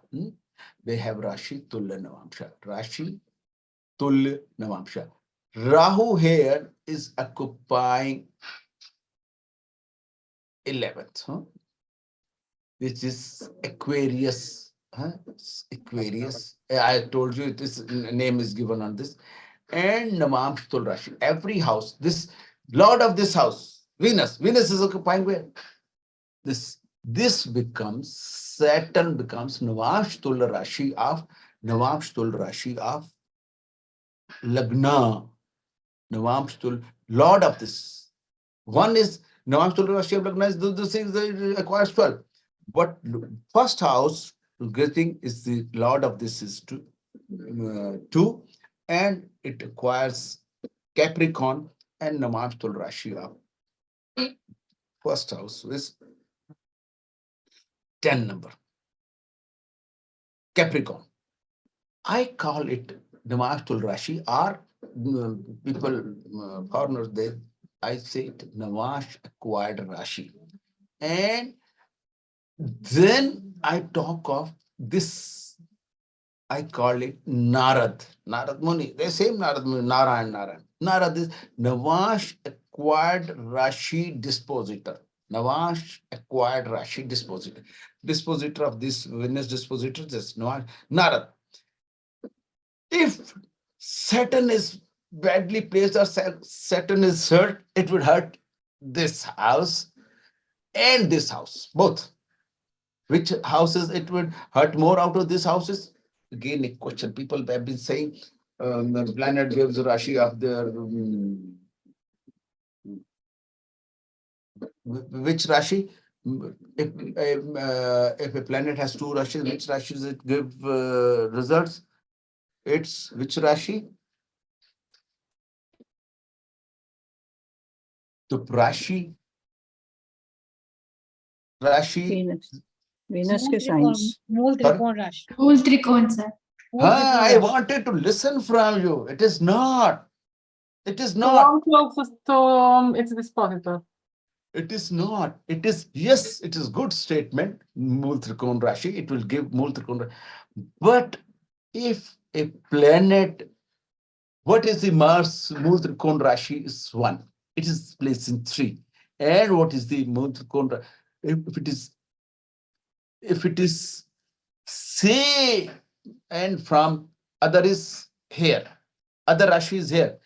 They have Rashi Tulya Navamsha. Rashi Tulya Navamsha. Rahu here is occupying 11th, which is Aquarius. Aquarius. I told you this name is given on this. And Navamsha Rashi. Every house, this Lord of this house, Venus. Venus is occupying where? This becomes, Saturn becomes Navamsha Rashi of Lagna. Navamsha, Lord of this. One is Navamsha Rashi of Lagna is the things that acquires 12. But first house getting is the Lord of this is 2, and it acquires Capricorn and Navamsha Rashi of first house is 10 number. Capricorn. I call it Navamsha Rashi, or people, foreigners, I say it Navash acquired Rashi. And then I talk of this, I call it Narad Muni. The same Narad Muni, Narayan. Nara, this Navash acquired Rashi dispositor. Navash acquired Rashi dispositor. Dispositor of this Venus dispositor, this Nara. If Saturn is badly placed or Saturn is hurt, it would hurt this house and this house, both. Which houses it would hurt more out of these houses? Again, a question. People have been saying the planet gives Rashi of their which Rashi? If a planet has two Rashis, which Rashis it give results? It's which Rashi? The Rashi. Venus के signs. मूल त्रिकोण राशि Whole trikon, sir. I wanted to listen from you. It is not. It is not. Closest to its dispositor. It is not. It is, yes, it is good statement. Mool Trikon Rashi. It will give Mool Trikon Rashi. But if a planet, what is the Mars Mool Trikon Rashi is 1. It is placed in 3. And what is the Mool Trikon Rashi? If it is say, and from other is here, other Rashi is here,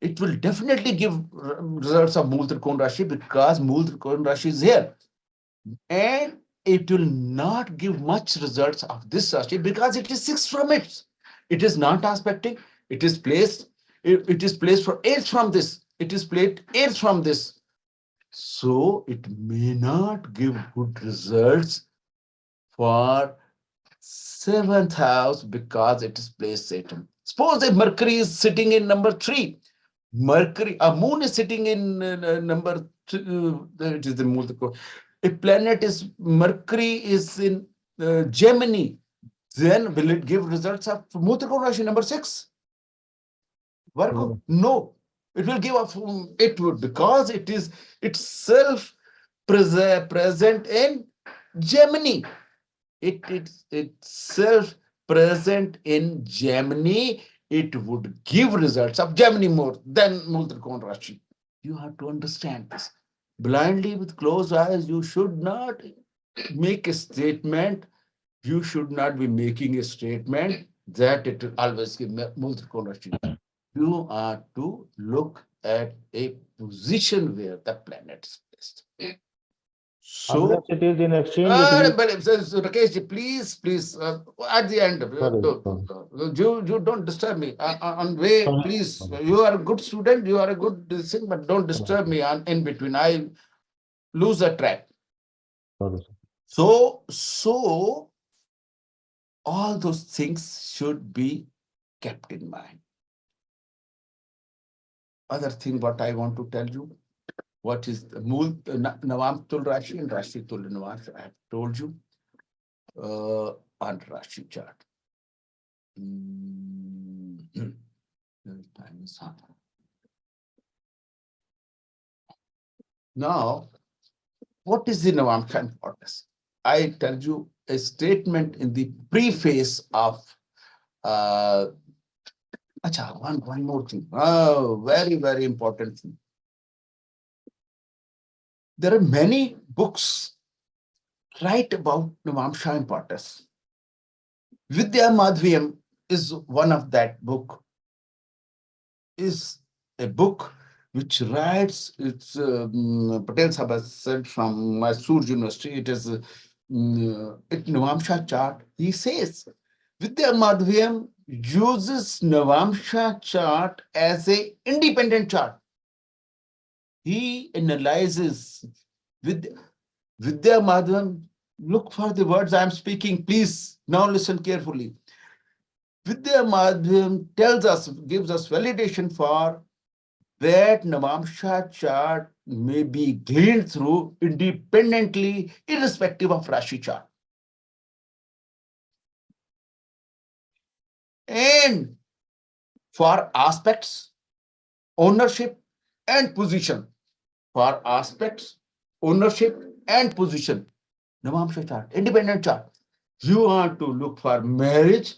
it will definitely give results of Mool Trikon Rashi because Mool Trikon Rashi is here. And it will not give much results of this Rashi because it is 6 from it. It is not aspecting. It is placed. It is placed for 8 from this. It is placed 8 from this. So it may not give good results for 7th house because it is placed Saturn. Suppose if Mercury is sitting in number 3, Mercury, a moon is sitting in number 2, it is the moon. A planet is, Mercury is in Gemini, then will it give results of Mutrikon Rashi number 6? Virgo? No. It will give up, it would, because it is itself present in Gemini. It is itself present in Gemini. It would give results of Gemini more than Mutrikon Rashi. You have to understand this. Blindly with closed eyes, you should not make a statement. You should not be making a statement that it will always give Mutrikon Rashi. You are to look at a position where the planet is placed. So, unless it is in exchange, it will- Rakesh, please, at the end, you don't disturb me. On way, Sorry. please, you are a good student, you are a good thing, but don't disturb me in between. I lose a track. Sorry, sir. So all those things should be kept in mind. Other thing, what I want to tell you, what is the Mool Navam Tul Rashi and Rashi Tul Navam, I have told you on Rashi chart. Time is up. Now, what is the Navamsha importance? I tell you a statement in the preface of one more thing. Oh, very, very important thing. There are many books write about Navamsha importance. Vidya Madhyam is one of that book. Is a book which writes, it's Patel Sahib has said from Mysore University, it is Navamsha chart. He says, Vidya Madhyam uses Navamsha chart as a independent chart. He analyzes Vidya Madhyam. Look for the words I am speaking, please. Now listen carefully. Vidya Madhyam tells us, gives us validation for that Navamsha chart may be gleaned through independently, irrespective of Rashi chart. And for aspects, ownership and position. For aspects, ownership and position. Navamsha chart, independent chart. You want to look for marriage,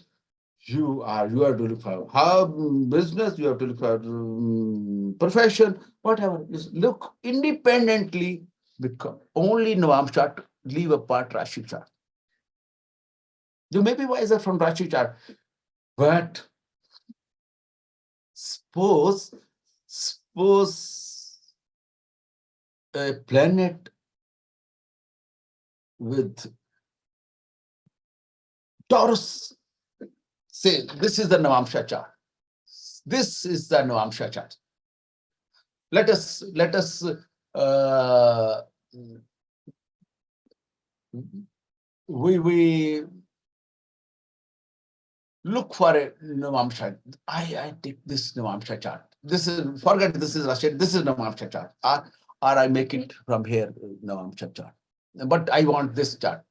you are to look for how business, you have to look for profession, whatever. Just look independently, because only Navamsa chart leave apart Rashi chart. You may be wiser from Rashi chart, but suppose a planet with Taurus, say this is the Navamsa chart. This is the Navamsa chart. Let us we look for a Navamsa. I take this Navamsa chart. This is, forget this is Rashi, this is Navamsa chart. Or I make it from here, Navamsa chart. But I want this chart.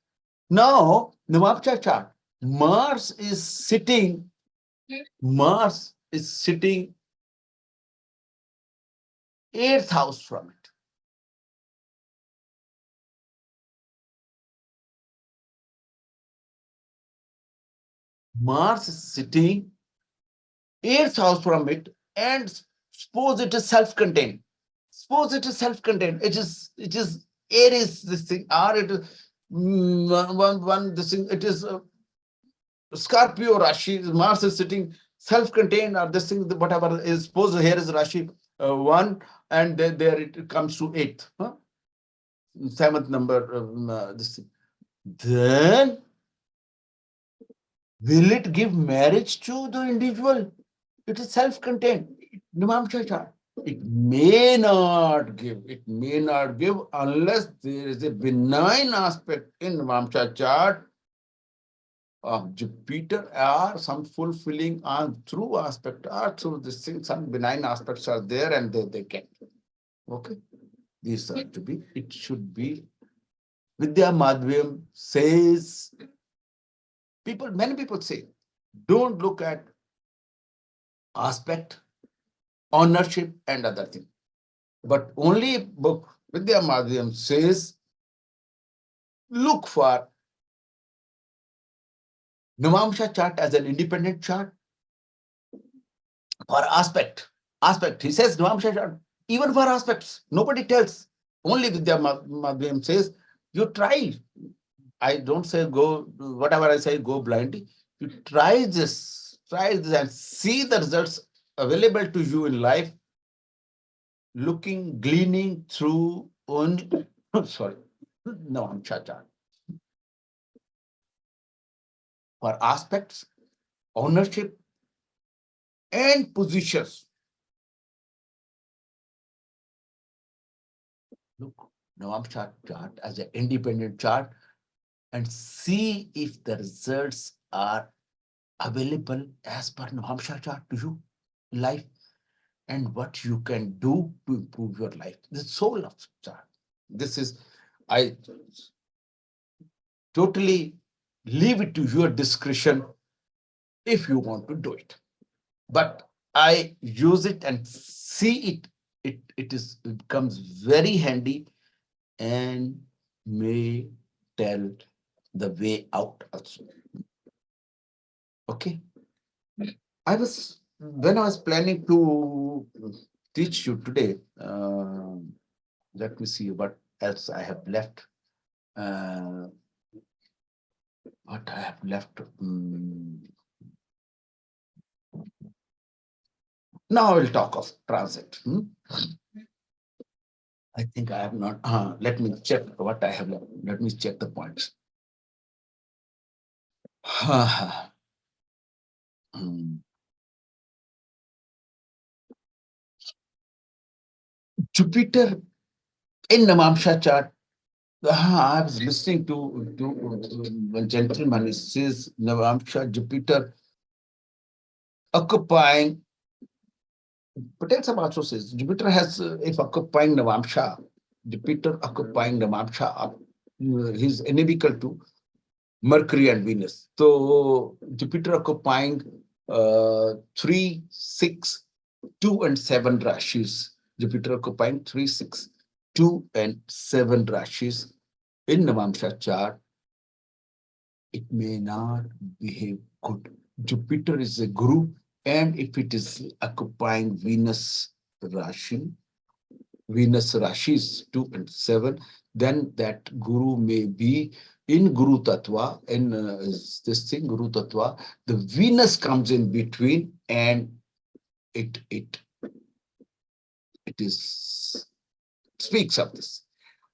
Now, Navamsa chart, Mars is sitting 8th house from it. Mars is sitting 8th house from it, and suppose it is self-contained. Suppose it is self-contained. It is Aries, this thing, or it is one this thing. It is Scorpio Rashi. Mars is sitting self-contained, or this thing, whatever is. Suppose here is Rashi 1, and there it comes to 8th, 7th number. This thing. Then will it give marriage to the individual? It is self-contained. Navamsa chart. It may not give. It may not give unless there is a benign aspect in Navamsa chart of Jupiter, or some fulfilling on through aspect, or through this thing. Some benign aspects are there, and they can. Okay, these are to be. It should be. Vidya Madhyam says. Many people say, don't look at aspect, ownership, and other thing. But only book Vidya Madhyam says, look for Navamsa chart as an independent chart for aspect. He says Navamsa chart, even for aspects. Nobody tells. Only Vidya Madhyam says, you try. I don't say go, whatever I say, go blindly. You try this and see the results available to you in life, gleaning through only, Navamsa chart. For aspects, ownership, and positions. Look, Navamsa chart as an independent chart and see if the results are available as per Navamsa chart to you in life, and what you can do to improve your life. The soul of chart. This is, I totally leave it to your discretion if you want to do it. But I use it and see it. It becomes very handy and may tell the way out also. Okay. When I was planning to teach you today, let me see what else I have left. What I have left. Now I will talk of transit. I think I have not. Let me check what I have left. Let me check the points. Jupiter in Navamsa chart. I was listening to one gentleman. He says Navamsa Jupiter occupying. Patel Sahib also says Jupiter has, if occupying Navamsa, Jupiter occupying Navamsa, he's inimical to Mercury and Venus. So Jupiter occupying 3, 6, 2, and 7 rashis. Jupiter occupying 3, 6, 2, and 7 rashis in Navamsa chart. It may not behave good Jupiter is a guru, and if it is occupying Venus Rashi, Venus Rashis 2 and 7, then that guru may be in Guru Tattva, in this thing, Guru Tattva, the Venus comes in between and it is speaks of this.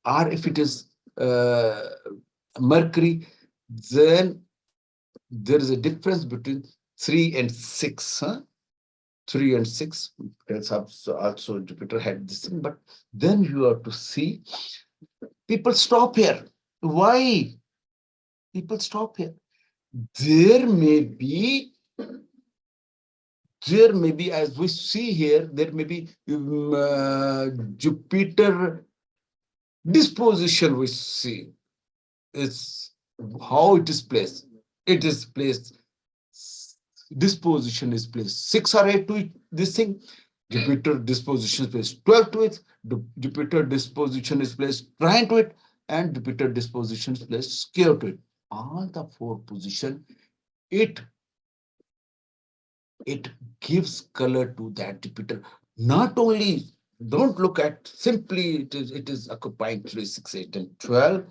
Or if it is Mercury, then there is a difference between 3 and 6. Huh? 3 and 6. Also Jupiter had this thing, but then you have to see people stop here. Why? People stop here. There may be, as we see here, there may be Jupiter disposition we see. It's how it is placed. It is placed, disposition is placed 6 or 8 to it, this thing. Jupiter disposition is placed 12 to it. Jupiter disposition is placed trine to it, and Jupiter disposition is placed square to it. All the 4 position, it gives color to that Jupiter. Not only, don't look at simply it is occupying 3, 6, 8, and 12.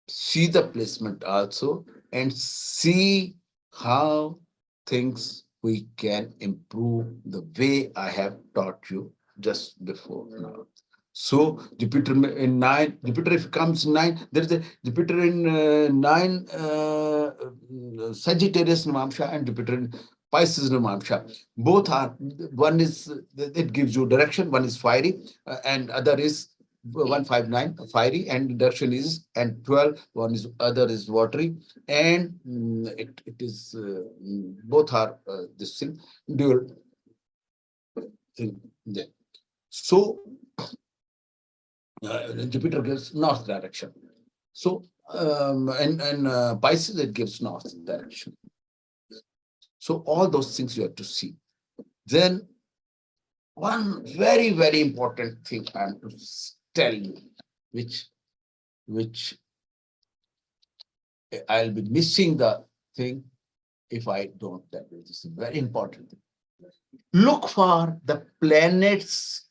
See the placement also and see how things we can improve the way I have taught you just before now. So Jupiter in 9, Jupiter if it comes 9, there is a Jupiter in 9 Sagittarius Navamsa and Jupiter in Pisces Navamsa. Both are, one is, it gives you direction, one is fiery and other is 159 fiery, and direction is, and 12, one is, other is watery, and it is both are this thing, dual thing there. So Jupiter gives north direction. So and Pisces, it gives north direction. So all those things you have to see. Then one very, very important thing I am to tell you, which I'll be missing the thing if I don't tell you. This is very important thing. Look for the planets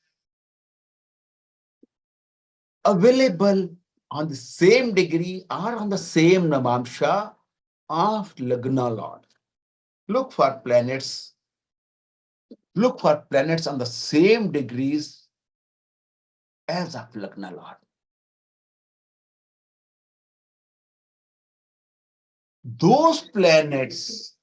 available on the same degree or on the same Navamsa of Lagna Lord. Look for planets on the same degrees as of Lagna Lord. Those planets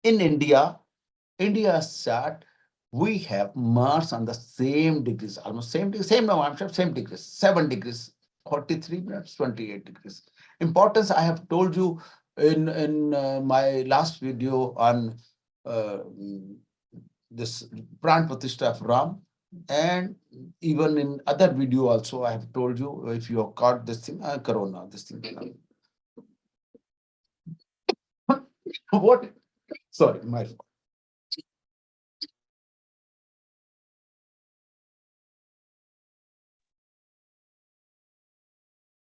in India's chart, we have Mars on the same degrees, almost same degrees, same Navamsa, same degrees, 7 degrees, 43 minutes, 28 degrees. Importance I have told you in my last video on this Pran Pratishtha of Ram, and even in other video also I have told you, if you have caught this thing, Corona, this thing. What? Sorry, my fault.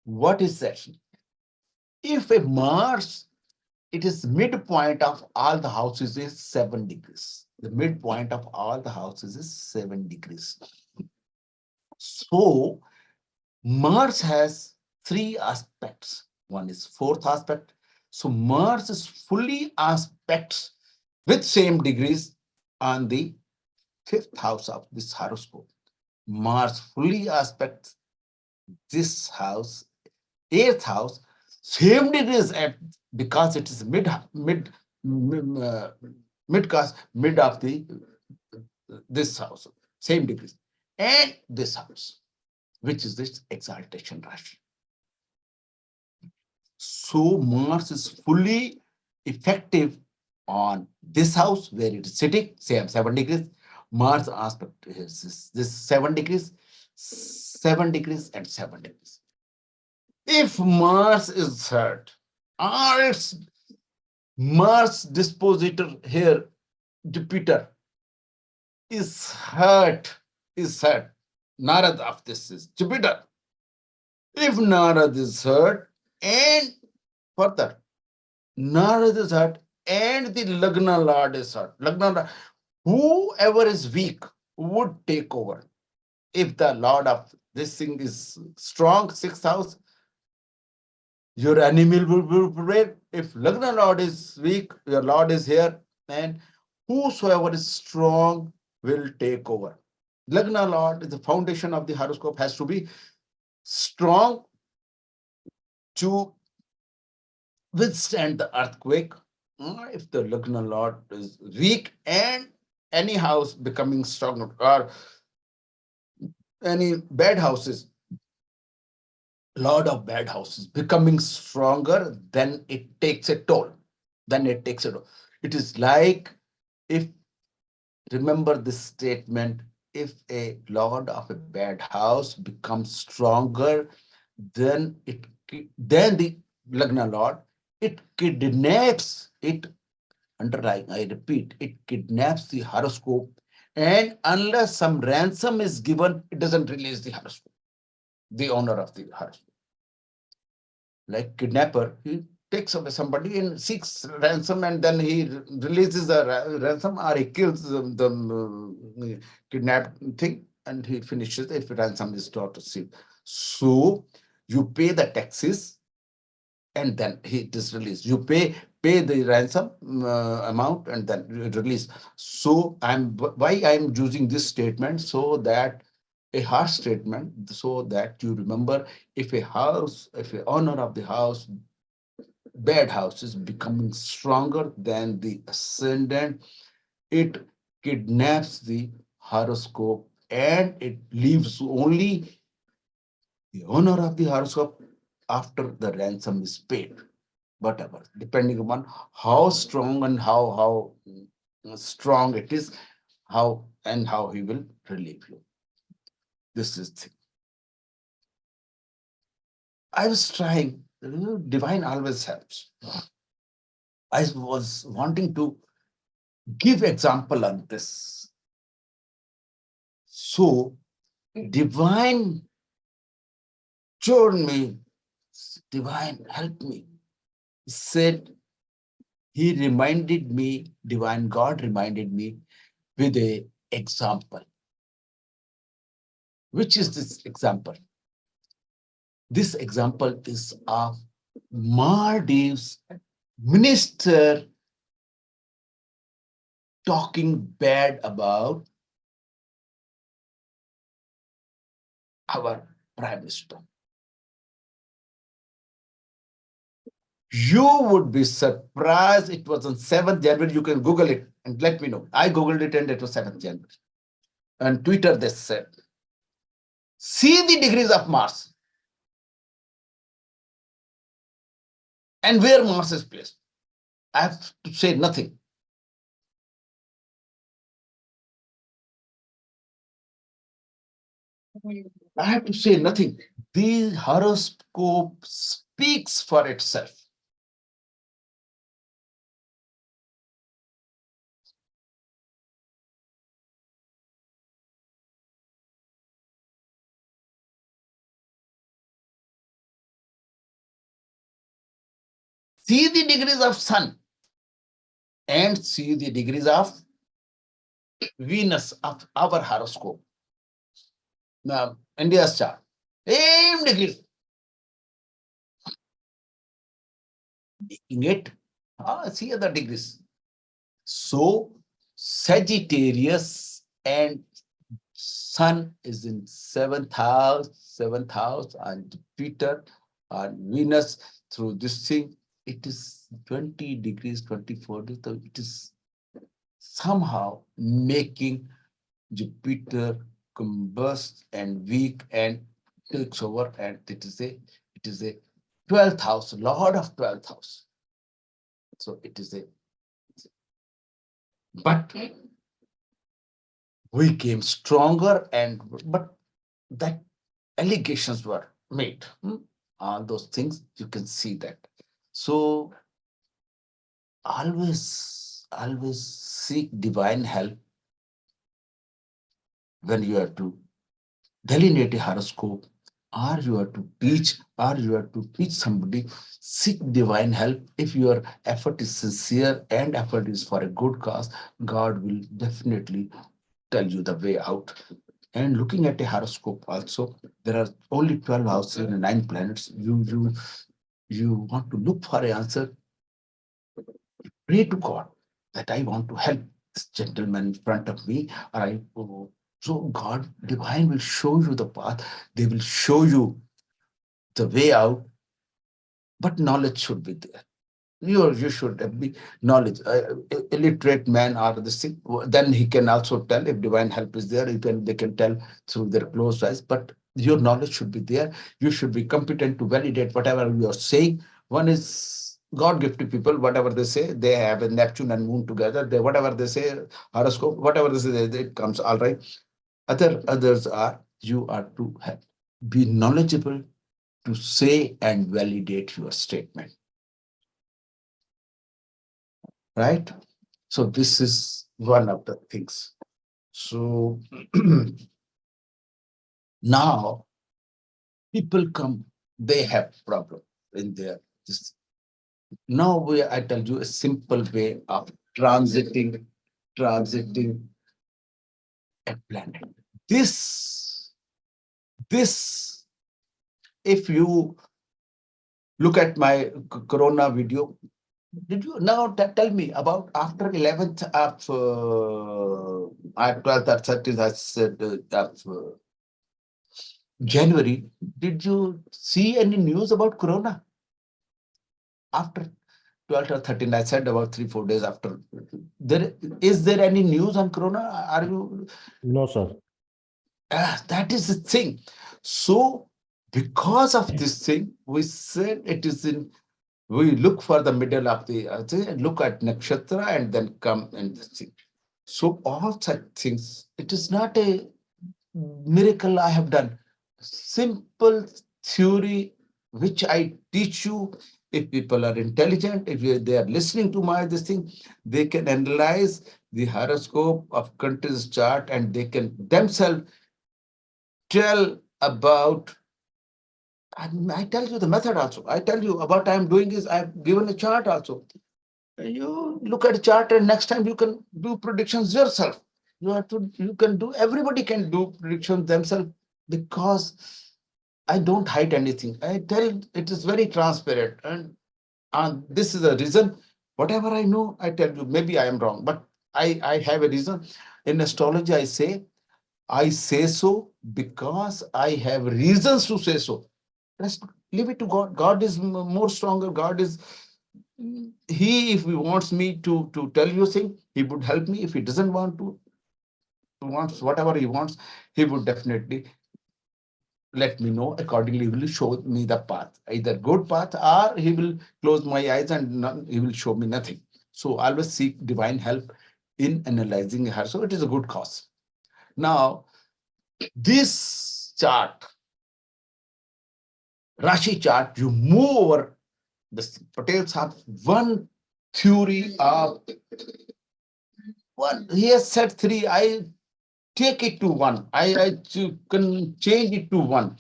What is that? If a Mars, it is midpoint of all the houses is 7 degrees. The midpoint of all the houses is 7 degrees. So Mars has 3 aspects. One is 4th aspect. So Mars is fully aspects with same degrees on the 5th house of this horoscope. Mars fully aspects this house, 8th house, same degrees at, because it is mid of the this house, same degrees, and this house, which is this exaltation Rashi. So Mars is fully effective on this house where it is sitting, same 7 degrees. Mars aspect is this 7 degrees, 7 degrees, and 7 degrees. If Mars is hurt, or it's Mars dispositor here, Jupiter is hurt, Narad of this is Jupiter. If Narad is hurt, and further, Narad is hurt and the Lagna Lord is hurt. Lagna Lord, whoever is weak would take over. If the Lord of this thing is strong, sixth house, your enemy will prevail. If Lagna Lord is weak, your Lord is here, and whosoever is strong will take over. Lagna Lord is the foundation of the horoscope, has to be strong to withstand the earthquake. If the Lagna Lord is weak and any house becoming strong or any bad houses, Lord of bad houses becoming stronger, then it takes a toll. Then it takes a toll. It is like, if remember this statement, if a lord of a bad house becomes stronger, then then the Lagna Lord, it kidnaps it, underlying, I repeat, it kidnaps the horoscope, and unless some ransom is given, it doesn't release the horoscope, the owner of the horoscope. Like kidnapper, he takes away somebody and seeks ransom, and then he releases the ransom, or he kills the kidnapped thing, and he finishes if ransom is not received. So you pay the taxes, and then it is released. You pay the ransom amount, and then release. So why I'm using this statement, so that a harsh statement, so that you remember, if a owner of the house, bad house is becoming stronger than the ascendant, it kidnaps the horoscope, and it leaves only the owner of the horoscope after the ransom is paid, whatever, depending upon how strong and how strong it is, how he will relieve you. This is the thing. I was trying, divine always helps. I was wanting to give example on this. So divine showed me, divine helped me. He said, he reminded me, divine God reminded me with a example. Which is this example? This example is of Maldives minister talking bad about our prime minister. You would be surprised. It was on 7th January. You can Google it and let me know. I Googled it and it was 7th January. And Twitter, they said, see the degrees of Mars and where Mars is placed. I have to say nothing. I have to say nothing. The horoscope speaks for itself. See the degrees of Sun and see the degrees of Venus of our horoscope. Now, India's chart. Same degrees. Making it, see other degrees. So, Sagittarius and Sun is in 7th house, and Jupiter and Venus through this thing, it is 20 degrees, 24 degrees. It is somehow making Jupiter combust and weak and takes over, and it is a 12th house, Lord of 12th house. So it is but we came stronger, but that allegations were made. All those things, you can see that. So always seek divine help when you have to delineate a horoscope or you are to teach, or you are to teach somebody, seek divine help. If your effort is sincere and effort is for a good cause, God will definitely tell you the way out. And looking at a horoscope also, there are only 12 houses and 9 planets. You want to look for an answer, pray to God that I want to help this gentleman in front of me. Or so God, divine will show you the path. They will show you the way out, but knowledge should be there. You should be knowledge. Illiterate man or the sick, then he can also tell if divine help is there. They can tell through their closed eyes. But your knowledge should be there. You should be competent to validate whatever you are saying. One is God gifted people. Whatever they say, they have a Neptune and Moon together. They whatever they say, horoscope, whatever they say, it comes all right. Others are you are to be knowledgeable to say and validate your statement. Right? So this is one of the things. So now people come, they have problem in their this. Now I tell you a simple way of transiting a planet. This, if you look at my corona video, did you now tell me about after 11th of 12th or 13th, I said of January, did you see any news about corona? After 12th or 13th, I said about 3-4 days after. Is there any news on corona? Are you? No, sir. That is the thing. So because of this thing, we said it is in. We look for the middle of the look at nakshatra and then come and see. So all such things, it is not a miracle I have done. Simple theory which I teach you. If people are intelligent, if they are listening to my this thing, they can analyze the horoscope of country's chart and they can themselves tell about. I tell you the method also. I tell you about I'm doing is I've given a chart also. You look at a chart and next time you can do predictions yourself. You can do, everybody can do predictions themselves because I don't hide anything. I tell it is very transparent. And this is a reason. Whatever I know, I tell you, maybe I am wrong, but I have a reason. In astrology, I say so because I have reasons to say so. Let's leave it to God. God is more stronger. God is he, if he wants me to tell you thing, he would help me. If he doesn't want to, wants whatever he wants, he would definitely let me know. Accordingly, he will show me the path, either good path, or he will close my eyes and he will show me nothing. So always seek divine help in analyzing her. So it is a good cause. Now, this chart, Rashi chart, you move over the Patel Sahib, one theory of one. He has said 3. I take it to 1. I can change it to 1.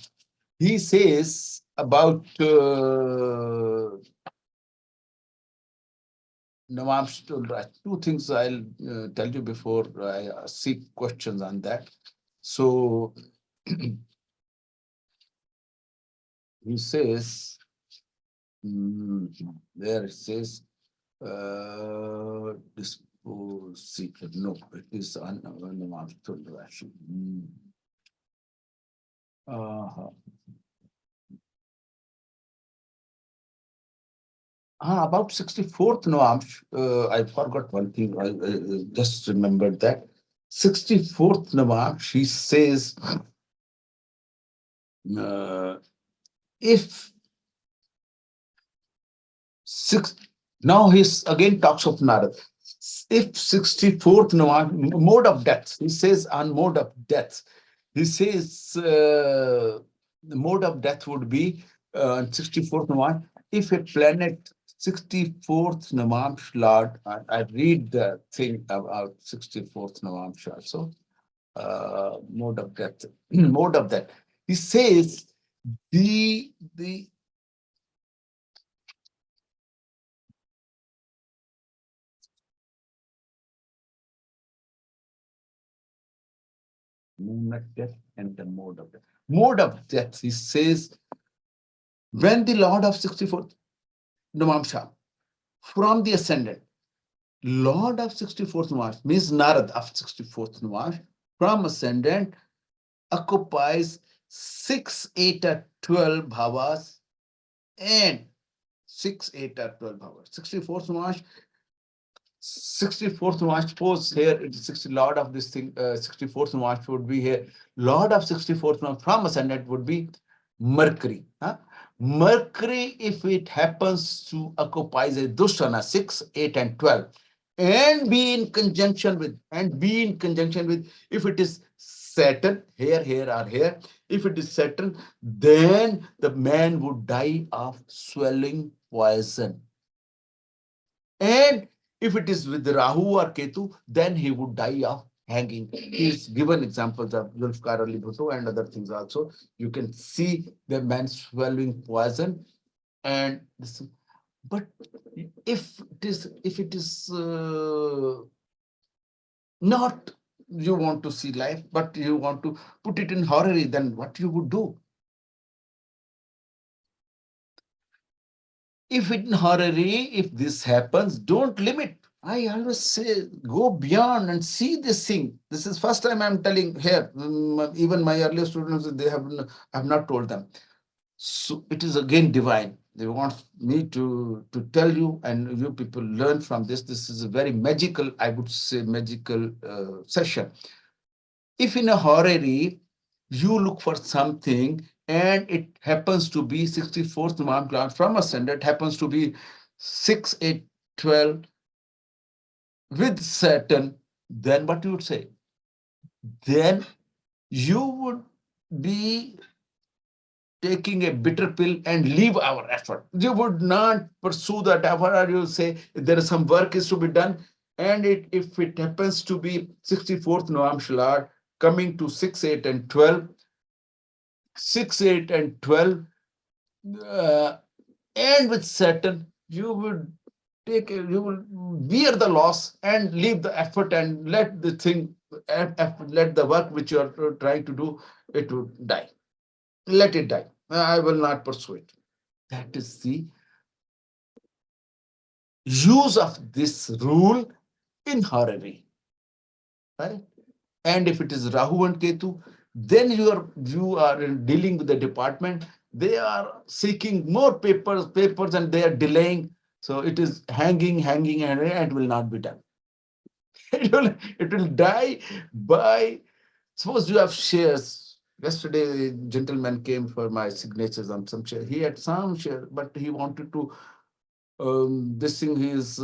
He says about Navamsa, 2 things I'll tell you before I seek questions on that. So he says, there it says, dispositor. No, it is on Navamsa. About 64th Navamsa, I forgot one thing. I just remembered that. 64th Navamsa, she says, if now he's again talks of Narad. If 64th Navamsa, mode of death, he says on mode of death, he says the mode of death would be 64th Navamsa. If a planet 64th Navamsa Lord, I read the thing about 64th Navamsa also, mode of death, mode of death. He says the moon at death and the mode of death. Mode of death, he says, when the Lord of 64th Navamsa from the ascendant, Lord of 64th Navamsa means Narad of 64th Navamsa from ascendant occupies 6, 8, or 12 bhavas and 6, 8, or 12 bhavas. 64th Navamsa 64th March, suppose here it is 60 Lord of this thing, 64th March would be here. Lord of 64th March from ascendant would be Mercury. Huh? Mercury, if it happens to occupy a Dushtana 6, 8, and 12, and be in conjunction with, if it is Saturn, here, or here, if it is Saturn, then the man would die of swelling poison. And if it is with Rahu or Ketu, then he would die of hanging. He's given examples of Zulfikar Ali Bhutto and other things also. You can see the man swallowing poison and this. But if it is not you want to see life, but you want to put it in horary, then what you would do? If in horary, if this happens, don't limit. I always say, go beyond and see this thing. This is first time I'm telling here. Even my earlier students, I have not told them. So it is again divine. They want me to tell you, and you people learn from this. This is a very magical, I would say, magical session. If in a horary, you look for something and it happens to be 64th Imam plant from ascendant, happens to be 6, 8, 12 with Saturn, then what you would say? Then you would be taking a bitter pill and leave our effort. You would not pursue that effort, or you say there is some work is to be done. And if it happens to be 64th Noam Shalad coming to 6, 8, and 12, 6, 8, and 12, and with Saturn, you would you will bear the loss and leave the effort and let the thing, let the work which you are trying to do, it would die. Let it die. I will not pursue it. That is the use of this rule in horary. Right? And if it is Rahu and Ketu, then you are dealing with the department. They are seeking more papers, and they are delaying. So it is hanging, and it will not be done. It will die by, suppose you have shares. Yesterday, a gentleman came for my signatures on some share. He had some share, but he wanted to, this thing is,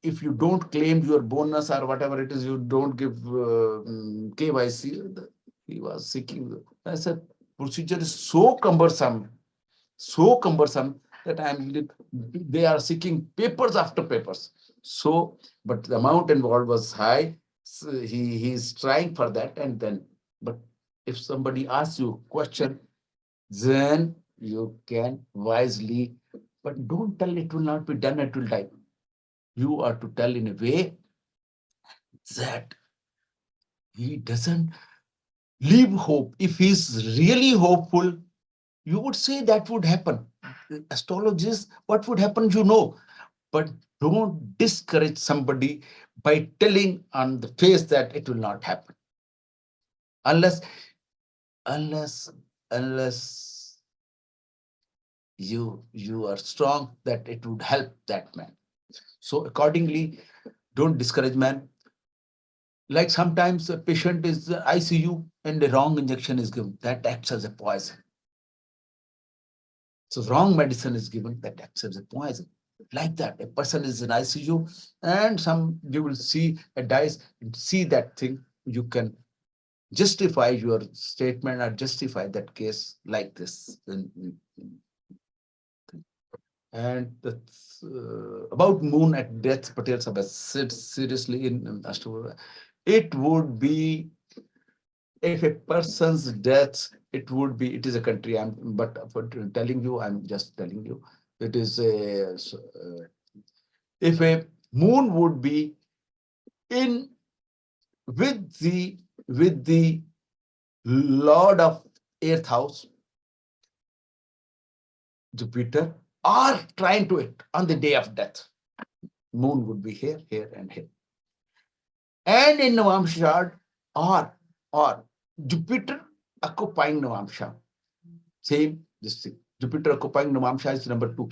if you don't claim your bonus or whatever it is, you don't give KYC, he was seeking. I said, procedure is so cumbersome that they are seeking papers after papers. So, but the amount involved was high. So he is trying for that. And then, but if somebody asks you a question, then you can wisely, but don't tell it will not be done, it will die. You are to tell in a way that he doesn't leave hope. If he's really hopeful, you would say that would happen. Astrologists, what would happen, you know, but don't discourage somebody by telling on the face that it will not happen. Unless you are strong that it would help that man. So accordingly, don't discourage man. Like sometimes a patient is ICU and the wrong injection is given, that acts as a poison. So wrong medicine is given, that acts as a poison. Like that, a person is in ICU and you will see a dice, see that thing, you can justify your statement or justify that case like this. And that's about moon at death, Patel Sahib has said seriously in Astrology. It would be if a person's death it would be, it is a country. But for telling you, I'm just telling you, it is if a moon would be in with the Lord of Earth house, Jupiter, or trying to it on the day of death, moon would be here, here, and here. And in Navamsa chart, or Jupiter occupying Navamsa, same this thing. Jupiter occupying Navamsa is number 2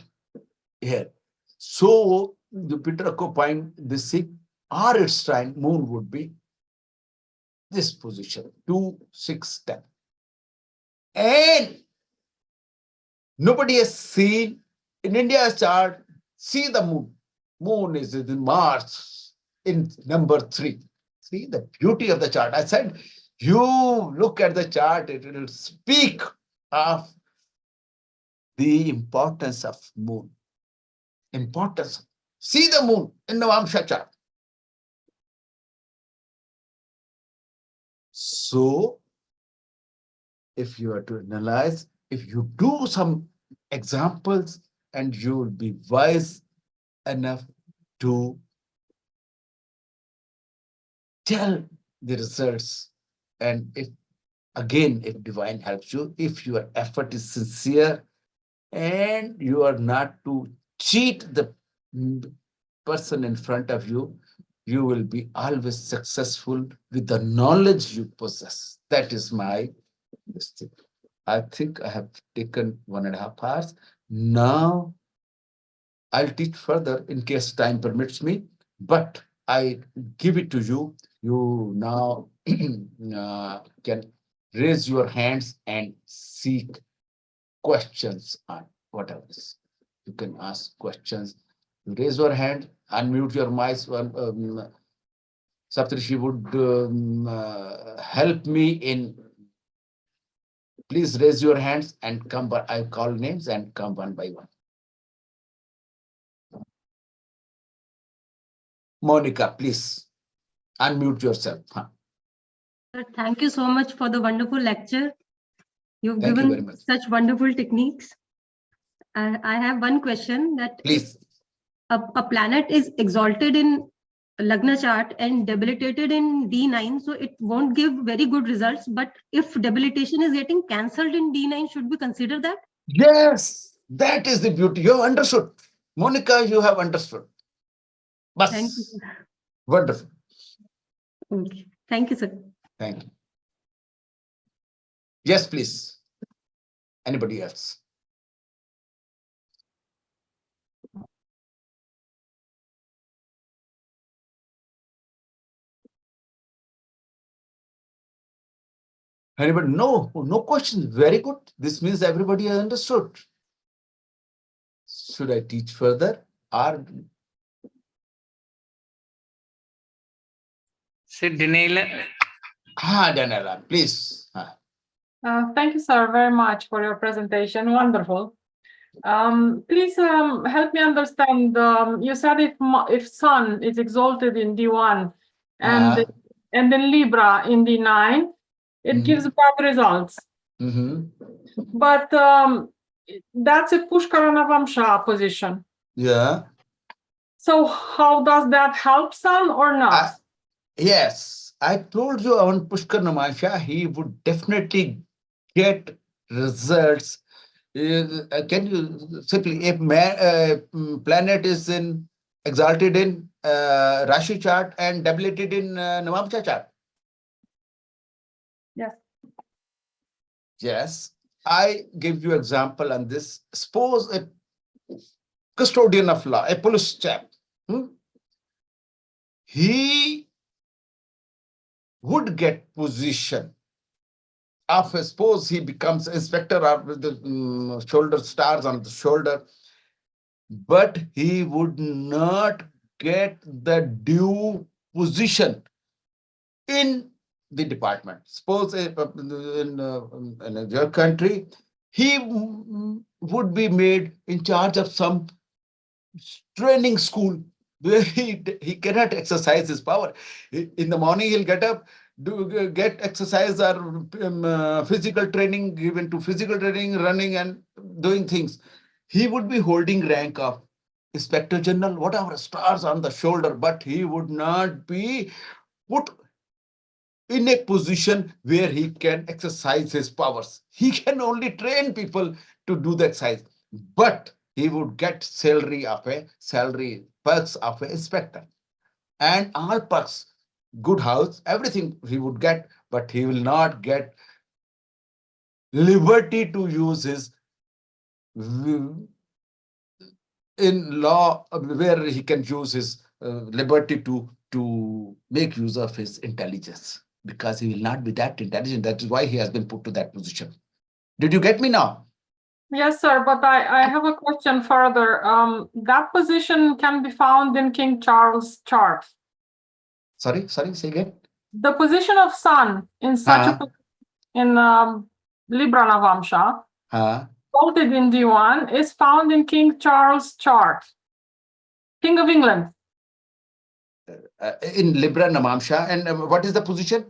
here. So Jupiter occupying this thing, or its trine, moon would be this position, 2, 6, 10. And nobody has seen in India's chart, see the moon. Moon is in Mars in number 3. See the beauty of the chart. I said, you look at the chart, it will speak of the importance of moon. Importance. See the moon in the Navamsa chart. So, if you are to analyze, if you do some examples, and you will be wise enough to tell the results. And if divine helps you, if your effort is sincere and you are not to cheat the person in front of you, you will be always successful with the knowledge you possess. That is my mistake. I think I have taken 1.5 hours. Now I'll teach further in case time permits me, but I give it to you. You now can raise your hands and seek questions on whatever this. You can ask questions. You raise your hand, unmute your mic. Saptarishi would help me in. Please raise your hands and come. But I call names and come one by one. Monica, please unmute yourself. Huh? Sir, thank you so much for the wonderful lecture. You've Thank you very given much. such wonderful techniques. I have one question that Please. if a planet is exalted in Lagna chart and debilitated in D9, so it won't give very good results. But if debilitation is getting cancelled in D9, should we consider that? Yes, that is the beauty. You have understood. Monica, you have understood. Bas. Thank you. Wonderful. Okay. Thank you, sir. Thank you. Yes, please. Anybody else? Anybody? No, no questions. Very good. This means everybody has understood. Should I teach further? Or Daniela. Daniela, please. Thank you, sir, very much for your presentation. Wonderful. Please help me understand. You said if Sun is exalted in D1 and then Libra in D9, it gives bad results. But that's a pushkar Navamsa position. Yeah. So how does that help Sun or not? Yes, I told you on Pushkar Navamsa, he would definitely get results. Can you simply, if planet is exalted in Rashi chart and debilitated in Navamsa chart? Yes. Yes, I give you example on this. Suppose a custodian of law, a police chap, he would get position of, suppose he becomes inspector or with the shoulder stars on the shoulder, but he would not get the due position in the department. Suppose in your country, he would be made in charge of some training school where he cannot exercise his power. In the morning, he'll get up, get exercise or physical training, given to physical training, running and doing things. He would be holding rank of Inspector General, whatever, stars on the shoulder, but he would not be put in a position where he can exercise his powers. He can only train people to do the exercise, but he would get salary perks of an inspector, and all perks, good house, everything he would get, but he will not get liberty to use his in law, where he can use his liberty to make use of his intelligence, because he will not be that intelligent. That is why he has been put to that position. Did you get me now? Yes, sir, but I have a question further. That position can be found in King Charles' chart. Sorry, say again. The position of Sun in such a in Libra Navamsa, exalted in D1, is found in King Charles' chart. King of England. In Libra Navamsa, and what is the position?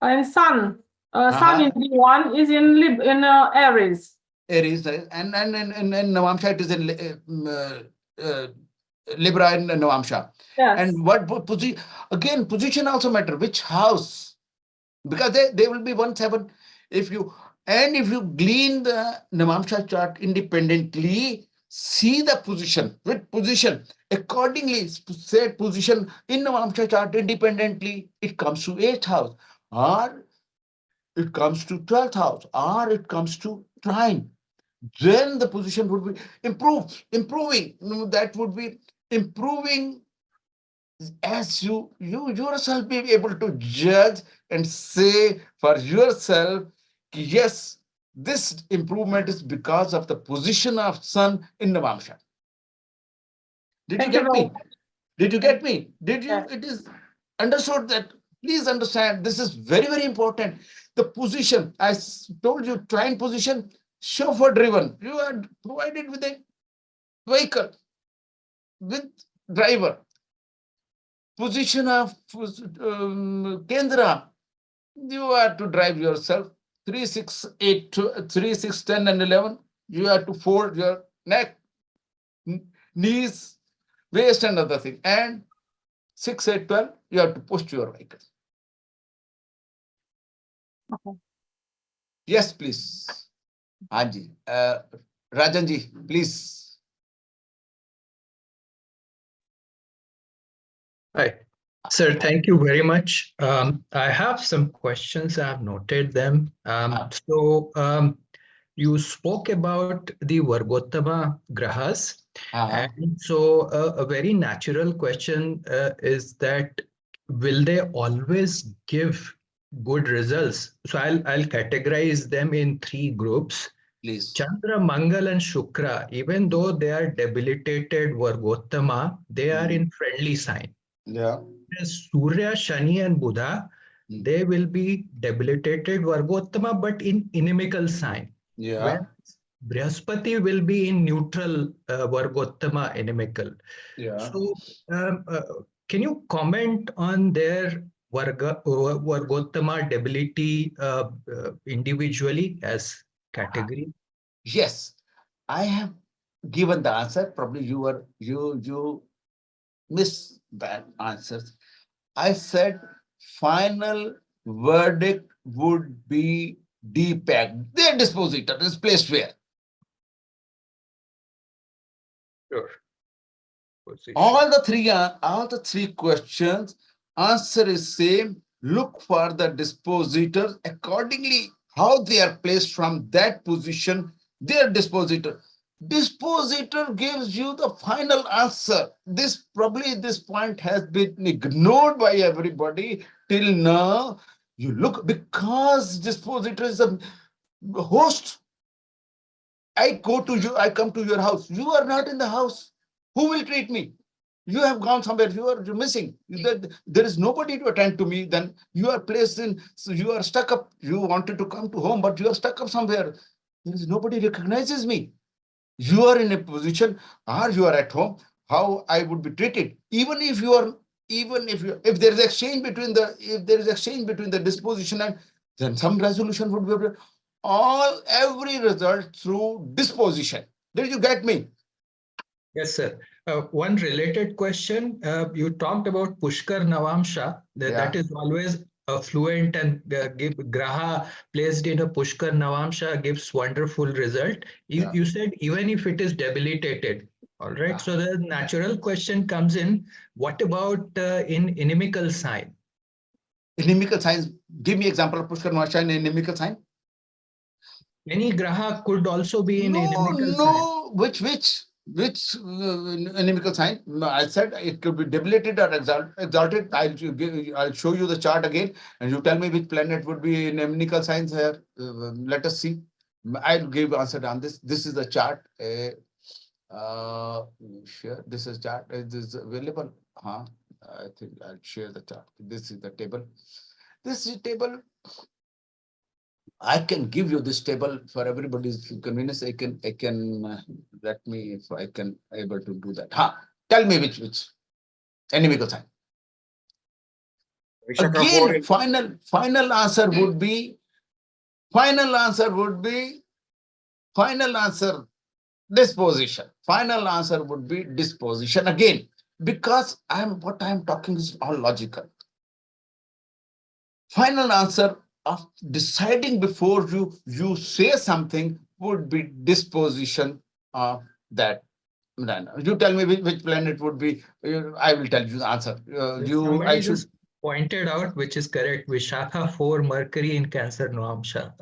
In Sun. Sun in D1 is in Aries. Aries, and in Navamsa it is in Libra and Navamsa. Yes. And what position? Again, position also matter. Which house? Because they will be 1-7. If you glean the Navamsa chart independently, see the position, with position accordingly, set position in Navamsa chart independently, it comes to 8th house, or it comes to 12th house, or it comes to 9. Then the position would be improving. That would be improving as you yourself be able to judge and say for yourself, yes, this improvement is because of the position of Sun in Navamsa. Did you get me? Did you get me? Did you? It is understood that. Please understand, this is very, very important. The position, I told you, trine position, chauffeur driven. You are provided with a vehicle with driver. Position of Kendra, you are to drive yourself. 3, 6, 8, 3, 6, 10, and 11. You have to fold your neck, knees, waist, and other thing. And 6, 8, 12, you have to push your vehicle. Okay. Yes, please. Anji, Rajanji, please. Hi, sir. Thank you very much. I have some questions. I have noted them. You spoke about the Vargottama grahas. And so a very natural question is that will they always give good results? So I'll categorize them in 3 groups. Please. Chandra, Mangal, and Shukra, even though they are debilitated Vargottama, they are in friendly sign. Yeah. Surya, Shani, and Buddha, they will be debilitated Vargottama, but in inimical sign. Yeah. When Brihaspati will be in neutral Vargottama inimical. Yeah. So, can you comment on their Vargottama debility individually as category? Yes, I have given the answer. Probably you missed that answer. I said final verdict would be DPAC. Their dispositor is placed where? Sure. Position. All the three questions, answer is same. Look for the dispositor accordingly, how they are placed from that position, their dispositor. Dispositor gives you the final answer. This point has been ignored by everybody till now. You look, because dispositor is a host. I come to your house. You are not in the house. Who will treat me? You have gone somewhere, you're missing. There is nobody to attend to me. Then you are placed in, so you are stuck up. You wanted to come to home, but you are stuck up somewhere. There is nobody recognizes me. You are in a position, or you are at home, how I would be treated. Even if you are even if there is exchange between the disposition and then some resolution would be every result through disposition. Did you get me? Yes, sir. One related question. You talked about pushkar navamsha. That is always affluent, and give graha placed in a pushkar navamsha gives wonderful result. You said even if it is debilitated. All right. So the natural question comes in, what about in inimical sign? Inimical signs. Give me example of pushkar navamsha in inimical sign. Any graha could also be in inimical sign. No, which inimical sign? No, I said it could be debilitated or exalted. I'll show you the chart again, and you tell me which planet would be in inimical signs here. Let us see. I'll give answer on this. This is the chart. Sure. This is chart. This is available. I think I'll share the chart. This is the table. This is table. I can give you this table for everybody's convenience. I can let me if I can able to do that. Tell me which inimical sign. Again, final answer would be disposition. Final answer would be disposition again, because what I'm talking is all logical. Final answer of deciding before you say something would be disposition of that. You tell me which planet would be. I will tell you the answer. Somebody just pointed out, which is correct. Vishakha 4 Mercury in Cancer Navamsha.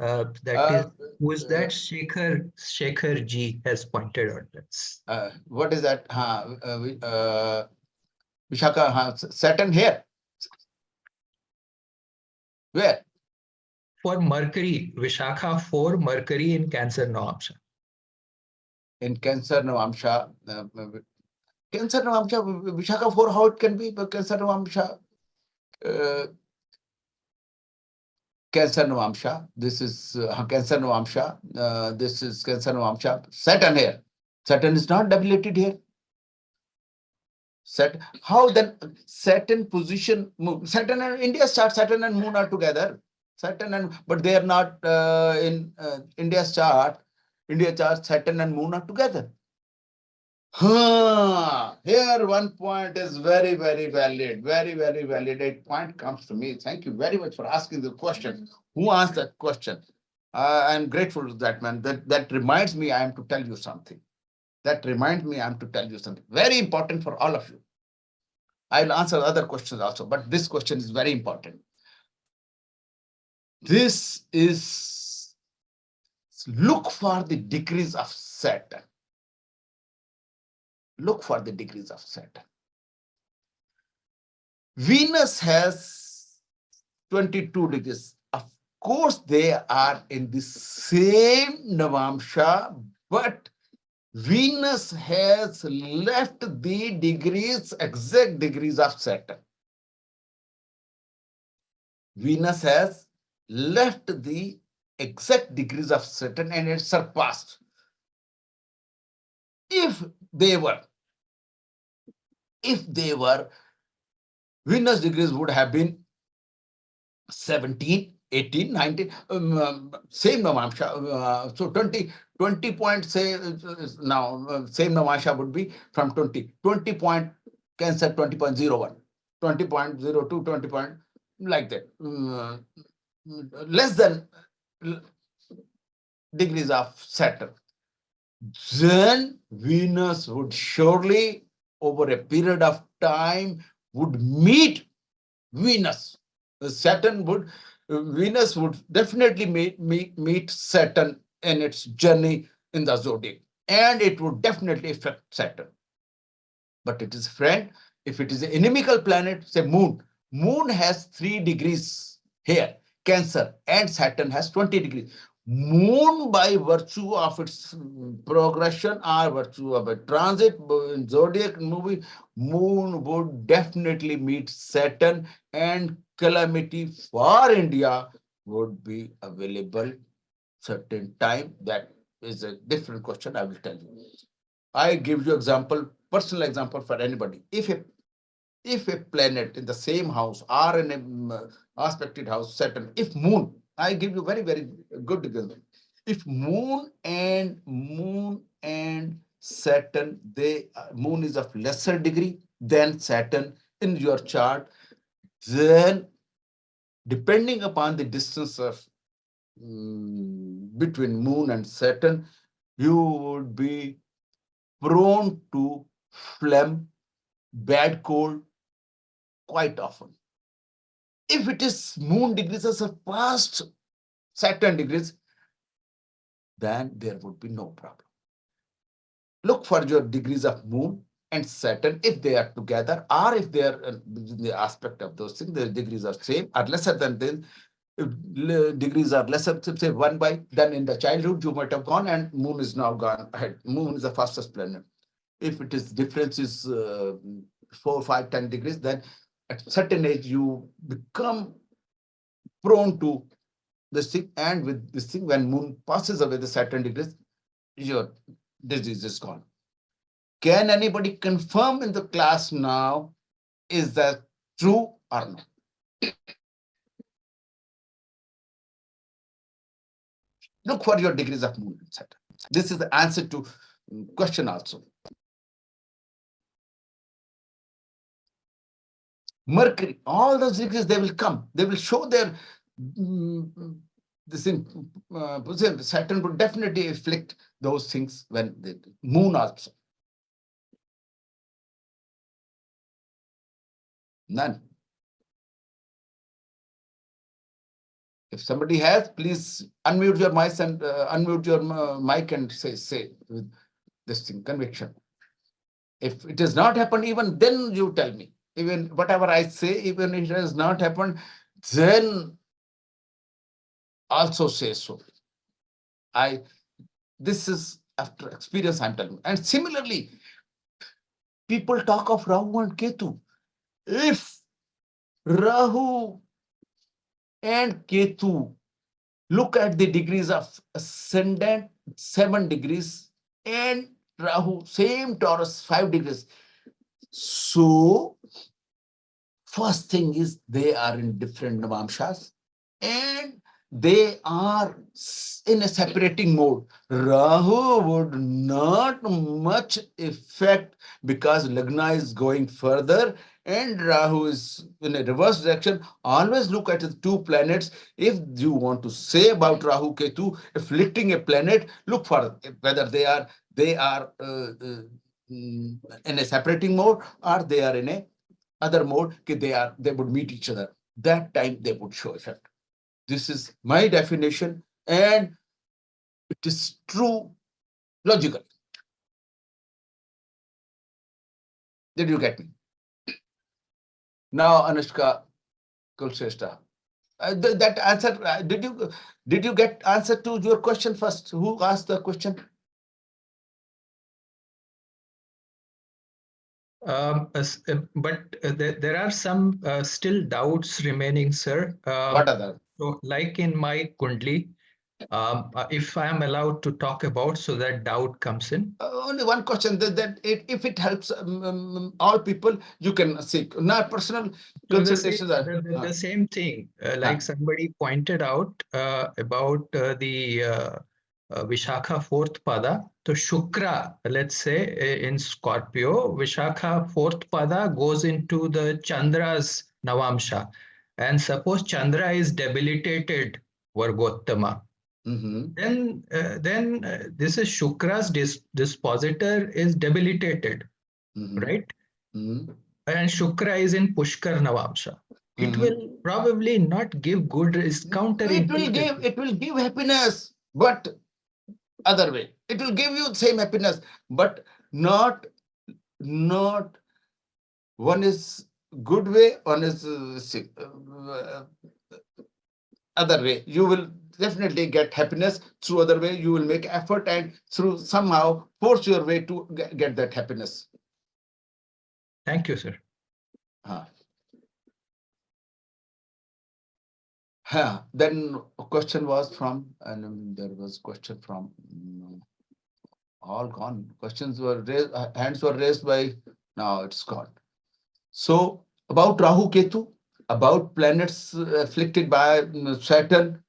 That is, who is that? Shekhar G has pointed out. That's what is that? Vishakha, Saturn here. Where? For Mercury, Vishakha 4 Mercury in Cancer Navamsha. In Cancer Navamsha, Vishakha 4, how it can be? Cancer Navamsha, Cancer Navamsha. This is Cancer Navamsha. This is Cancer Navamsha. Saturn here. Saturn is not debilitated here. How then Saturn position? Saturn and India's chart, Saturn and Moon are together. But they are not in India's chart. India chart, Saturn and Moon are together. Here one point is very, very valid. Very, very valid. A point comes to me. Thank you very much for asking the question. Who asked that question? I'm grateful to that man. That reminds me I am to tell you something. Very important for all of you. I'll answer other questions also, but this question is very important. This is, look for the degrees of Saturn. Look for the degrees of Saturn. Venus has 22 degrees. Of course, they are in the same Navamsha, but Venus has left the degrees, exact degrees of Saturn. Venus has left the exact degrees of Saturn and it surpassed. If they were, Venus degrees would have been 17, 18, 19, same Navamsha. So 20 point, say now, same Navamsha would be from 20 point Cancer 20.01, 20.02, 20 point, like that. Less than degrees of Saturn. Then Venus would surely, over a period of time, would meet Venus. Venus would definitely meet Saturn in its journey in the zodiac, and it would definitely affect Saturn. But it is a friend. If it is an inimical planet, say Moon. Moon has 3 degrees here, Cancer, and Saturn has 20 degrees. Moon, by virtue of its progression or virtue of a transit in zodiac movie, Moon would definitely meet Saturn, and calamity for India would be available certain time. That is a different question. I will tell you. I give you example, personal example for anybody. If if a planet in the same house or in a aspected house, Saturn, if moon, I give you very, very good example. If moon and Saturn, moon is of lesser degree than Saturn in your chart, then depending upon the distance of between moon and Saturn, you would be prone to phlegm, bad cold quite often. If it is moon degrees as a past Saturn degrees, then there would be no problem. Look for your degrees of moon and Saturn if they are together, or if they are in the aspect of those things, the degrees are same or lesser than this. If degrees are lesser, say 1 by, then in the childhood you might have gone and moon is now gone ahead. Moon is the fastest planet. If it is difference is 4, 5, 10 degrees, then at certain age you become prone to this thing. And with this thing, when moon passes away the Saturn degrees, your disease is gone. Can anybody confirm in the class now, is that true or not? Look for your degrees of moon and Saturn. This is the answer to question also. Mercury, all those degrees, they will come. They will show their this thing. Saturn would definitely afflict those things when the moon also. None. If somebody has, please unmute your mic and unmute your mic and say with this thing, conviction. If it has not happened, even then you tell me. Even whatever I say, even if it has not happened, then also say so. This is after experience I'm telling you. And similarly, people talk of Rahu and Ketu. If Rahu and Ketu, look at the degrees of ascendant 7 degrees and Rahu, same Taurus 5 degrees. So first thing is they are in different Navamshas and they are in a separating mode. Rahu would not much affect because Lagna is going further and Rahu is in a reverse direction. Always look at the 2 planets. If you want to say about Rahu Ketu afflicting a planet, look for whether they are in a separating mode or they are in a other mode. They would meet each other. That time they would show effect. This is my definition, and it is true logically. Did you get me? Now, Anushka Kulshrestha, that answer, did you get answer to your question first? Who asked the question? But there are some still doubts remaining, sir. What other? So, like in my Kundli, if I am allowed to talk about, so that doubt comes in. Only one question, that if it helps all people, you can seek. Not personal consultations. The same thing, like somebody pointed out about the Vishakha 4th pada. So Shukra, let's say in Scorpio, Vishakha 4th pada goes into the Chandra's Navamsha. And suppose Chandra is debilitated, Vargottama. Then this is Shukra's dispositor is debilitated, right? And Shukra is in Pushkar Navamsha. It will probably not give good counter. It will give happiness, but other way. It will give you the same happiness, but not one is good way, one is other way. You will definitely get happiness through other way. You will make effort and through somehow force your way to get that happiness. Thank you, sir. Then a question was from, and there was question from all gone. Questions were raised, hands were raised by, now it's gone. So about Rahu Ketu, about planets afflicted by Saturn,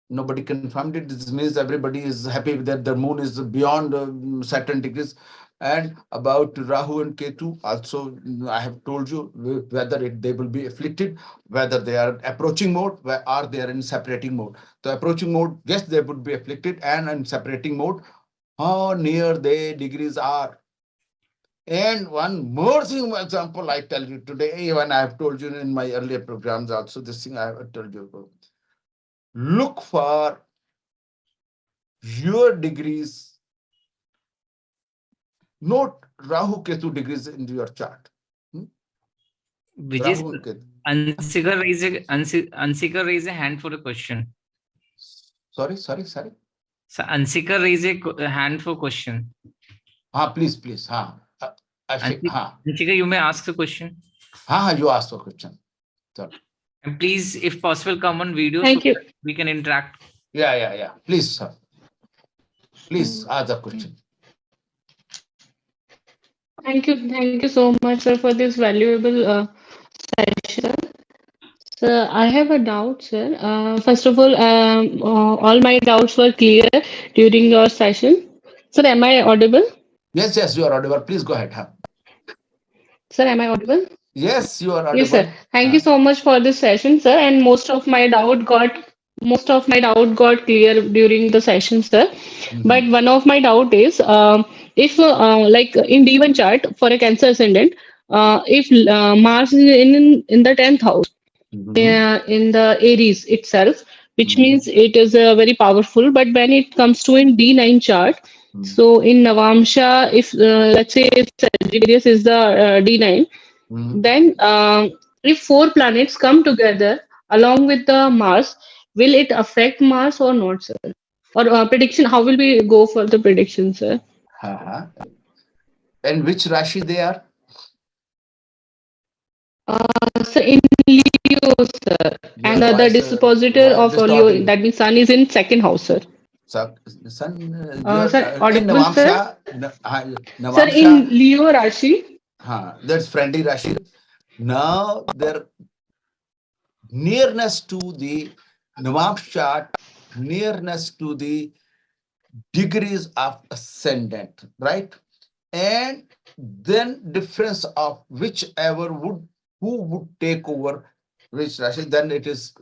nobody confirmed it. This means everybody is happy that the moon is beyond certain degrees. And about Rahu and Ketu, also I have told you whether they will be afflicted, whether they are approaching mode or they are in separating mode. The approaching mode, yes, they would be afflicted, and in separating mode, how near the degrees are. And one more thing, example, I tell you today, even I have told you in my earlier programs also, this thing I have told you about. Look for your degrees, note Rahu Ketu degrees in your chart. Vijay, Rahu and Ketu. Ansika raise a hand for a question. Sorry. So Ansika raise a hand for question. Please. Ansika, you may ask the question. You ask the question. Sorry. And please, if possible, come on video. Thank you. We can interact. Yeah. Please, sir. Please ask the question. Thank you so much, sir, for this valuable session. So I have a doubt, sir. First of all my doubts were clear during your session. Sir, am I audible? Yes, you are audible. Please go ahead. Sir, am I audible? Yes, you are audible. Yes, sir. Thank you so much for this session, sir. And most of my doubt got clear during the session, sir. But one of my doubt is if like in D1 chart for a Cancer ascendant, if Mars is in the 10th house, in the Aries itself, which means it is very powerful. But when it comes to in D9 chart, so in Navamsa, if let's say if Sagittarius is the D9, then if 4 planets come together along with the Mars, will it affect Mars or not, sir? Or prediction? How will we go for the prediction, sir? And which Rashi they are? Sir, in Leo, sir. And the dispositor of Leo, that means Sun is in 2nd house, sir. Sun, Sir, audible, sir? Navamsa, Sir, in Leo Rashi. That's friendly Rashi. Now their nearness to the Navamsa chart, nearness to the degrees of ascendant, right? And then difference of whichever who would take over which Rashi, then it is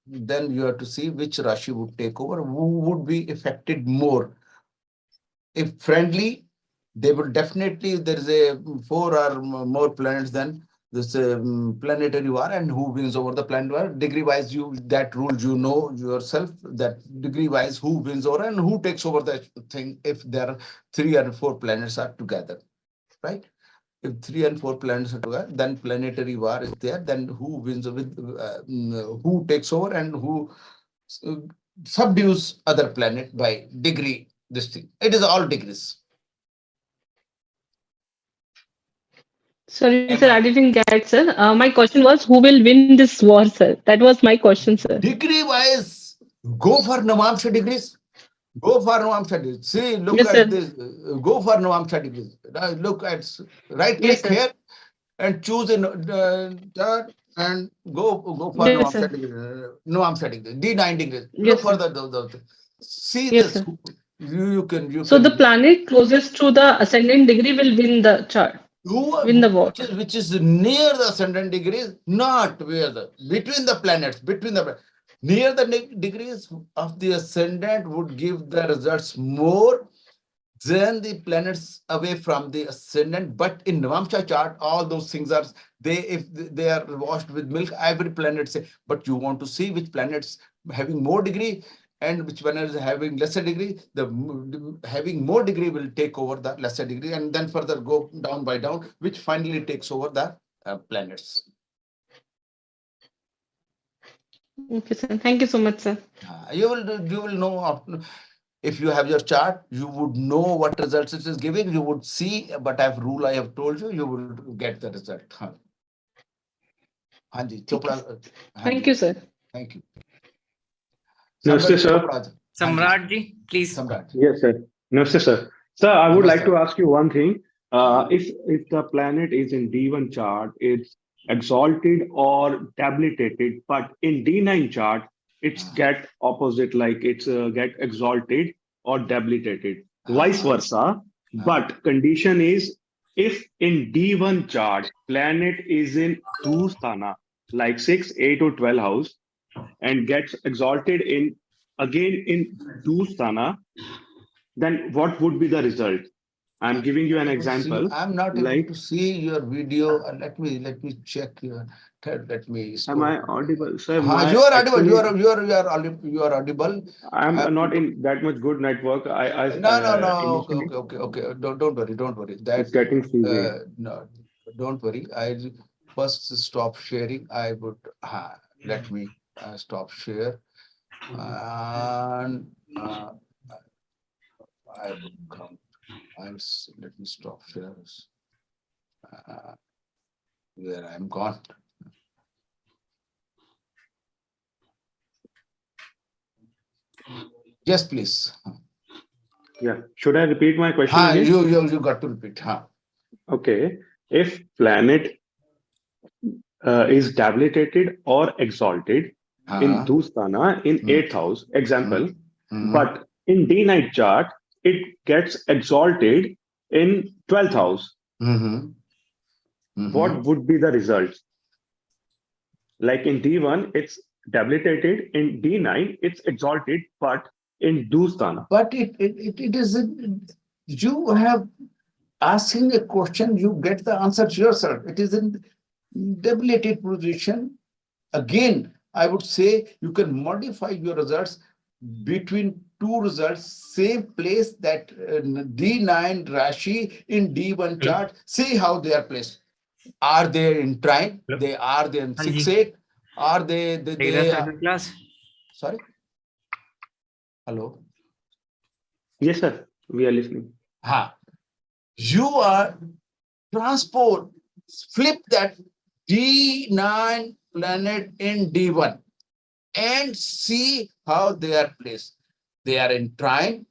then you have to see which Rashi would take over, who would be affected more. If friendly, they will definitely, there is a 4 or more planets, then this planetary war, and who wins over the planet war. Degree wise, that rule you know yourself, that degree wise who wins over and who takes over the thing if there are 3 or 4 planets are together, right? If 3 and 4 planets are together, then planetary war is there. Then who wins with who takes over and who subdues other planet by degree. This thing, it is all degrees. Sorry, sir, I didn't get, sir. My question was, who will win this war, sir? That was my question, sir. Degree wise, go for Navamsa degrees. Go for Navamsa degrees. See, look Yes, at sir. this. Go for Navamsa degrees. Look at right click Yes, sir. here and choose in chart and go for Yes, Navamsa sir. degrees. Navamsa degrees. D9 degrees. Yes, Look for sir. the see Yes, this. sir. You can. So the planet closest to the ascendant degree will win the chart, win the war. Which is near the ascendant degrees, not where between the planets, near the degrees of the ascendant would give the results more than the planets away from the ascendant. But in Navamsa chart, all those things are if they are washed with milk, every planet say, but you want to see which planets having more degree and which one is having lesser degree. The having more degree will take over the lesser degree, and then further go down by down, which finally takes over the planets. Okay, sir. Thank you so much, sir. You will know if you have your chart, you would know what results it is giving. You would see, but rule I have told you, you will get the result. Hanji, Chopra. Thank you, sir. Thank you. Namaste, sir. Samrat ji, please. Samrat. Yes, sir. Namaste, sir. Sir, I would like to ask you one thing. If the planet is in D1 chart, it's exalted or debilitated, but in D9 chart, it's get opposite, like it's get exalted or debilitated, vice versa. But condition is if in D1 chart, planet is in Dusthana, like 6, 8, or 12 house, and gets exalted in again in Dusthana, then what would be the result? I'm giving you an example. I'm not able Like, to see your video. Let me check your. Let me. am I audible? Sir, You are audible. actually, You are audible. I'm not in that much good network. No. Initially, Okay. Don't worry. it's That getting freezing. no, don't worry. I first stop sharing. I would let me stop share and I would come. Let me stop share. Where I'm gone. Yes, please. Yeah. Should I repeat my question again? You got to repeat. Okay. If planet is debilitated or exalted in Dusthana in 8th house, example, but in D9 chart, it gets exalted in 12th house. What would be the result? Like in D1, it's debilitated. In D9, it's exalted, but in Dusthana. But it is, you have asking a question, you get the answer yourself. It is in debilitated position. Again, I would say you can modify your results between two results, same place that D9 Rashi in D1 chart. See how they are placed. Are they in trine? They are they in 6-8? Are they class? Sorry? Hello? Yes, sir. We are listening. You are transport, flip that D9 planet in D1 and see how they are placed. They are in trine,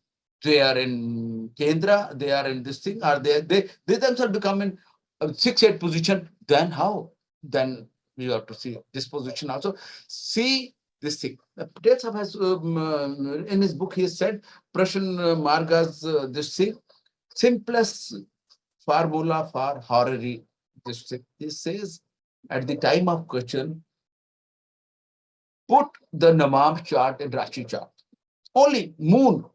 they are in Kendra, they are in this thing, are they themselves become in 6-8 position, then how? Then you have to see this position also. See this thing. Patel Sahib has in his book he has said Prashan Marga's this thing, simplest formula for horary. This says at the time of question, put the Namam chart in Rashi chart. Only moon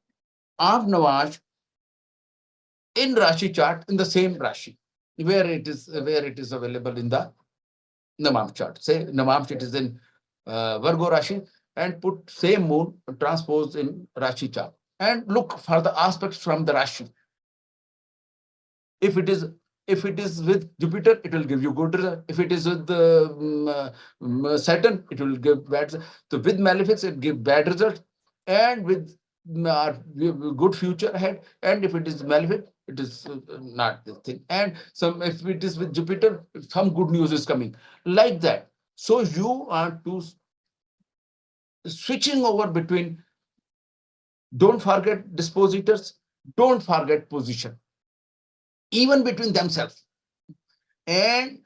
of Navash in Rashi chart in the same Rashi where it is available in the Namam chart. Say Namam chart is in Virgo Rashi and put same moon transposed in Rashi chart and look for the aspects from the Rashi. If it is with Jupiter, it will give you good result. If it is with Saturn, it will give bad. So with malefics, it give bad result, and with good future ahead. And if it is malefic, it is not the thing. And if it is with Jupiter, some good news is coming like that. So you are to switching over between. Don't forget dispositors. Don't forget position. Even between themselves. And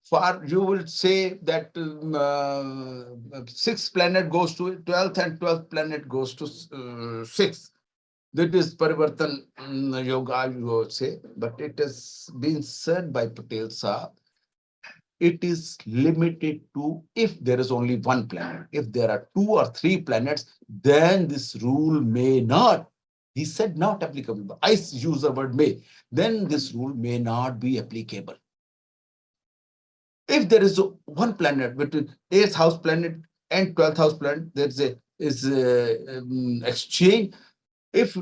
for you will say that 6th planet goes to 12th and 12th planet goes to 6th. That is Parivartan Yoga, you would say, but it has been said by Patel Sahib. It is limited to if there is only one planet. If there are 2 or 3 planets, then this rule may not. He said not applicable, but I use the word may. Then this rule may not be applicable. If there is one planet between 8th house planet and 12th house planet, there's a exchange. If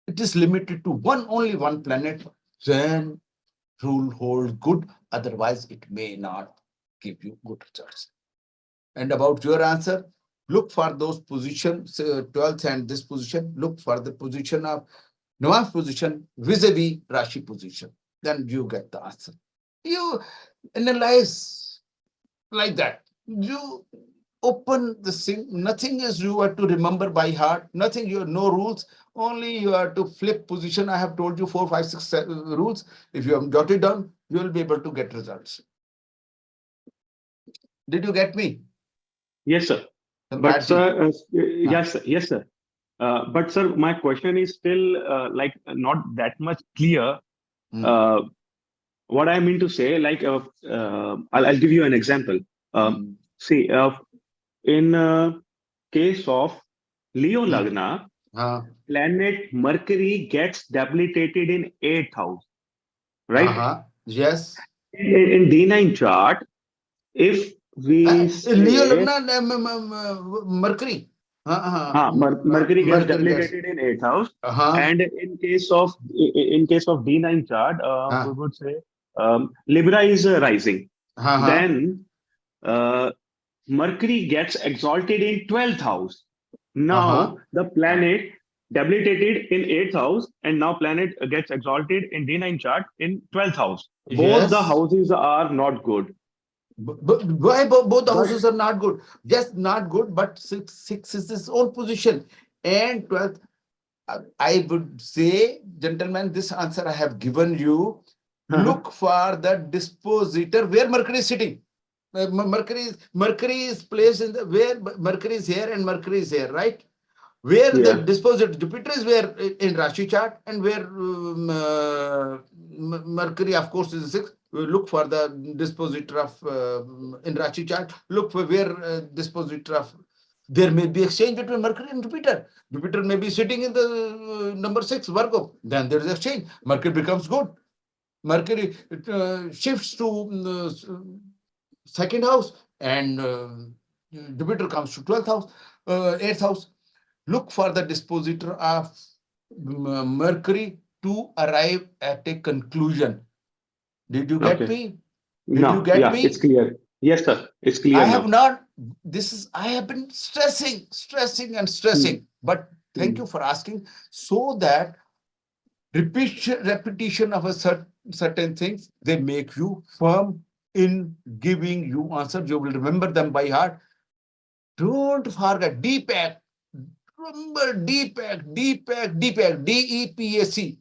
it is limited to only one planet, then rule hold good. Otherwise, it may not give you good results. And about your answer, look for those positions, 12th and this position. Look for the position of Navamsa position vis-a-vis Rashi position. Then you get the answer. You analyze like that. You open this thing. Nothing is you have to remember by heart. Nothing, you have no rules. Only you have to flip position. I have told you 4, 5, 6 rules. If you have jotted down, you will be able to get results. Did you get me? Yes, sir. But sir, yes, sir. But sir, my question is still like not that much clear. What I mean to say, like, I'll give you an example. See, in case of Leo Lagna, planet Mercury gets debilitated in 8th house, right? Yes. In D9 chart, if we say Leo Lagna, Mercury. Mercury gets debilitated in 8th house, and in case of D9 chart, we would say Libra is rising. Then Mercury gets exalted in 12th house. Now the planet debilitated in 8th house, and now planet gets exalted in D9 chart in 12th house. Both the houses are not good. But why both the houses are not good? Just not good, but six is its own position. And 12th, I would say, gentlemen, this answer I have given you. Look for the dispositor where Mercury is sitting. Mercury is placed in the where Mercury is here and Mercury is here, right? Where the dispositor, Jupiter is where in Rashi chart, and where Mercury, of course, is the 6th. We look for the dispositor of in Rashi chart. Look for where dispositor of. There may be exchange between Mercury and Jupiter. Jupiter may be sitting in the number 6, Virgo. Then there is exchange. Mercury becomes good. Mercury shifts to 2nd house, and Jupiter comes to 12th house, 8th house. Look for the dispositor of Mercury to arrive at a conclusion. Did you get me? Did you get me? It's clear. Yes, sir. It's clear. I have not. I have been stressing, but thank you for asking, so that repetition of a certain things, they make you firm in giving you answers. You will remember them by heart. Don't forget DPAC. Remember DPAC, DEPAC.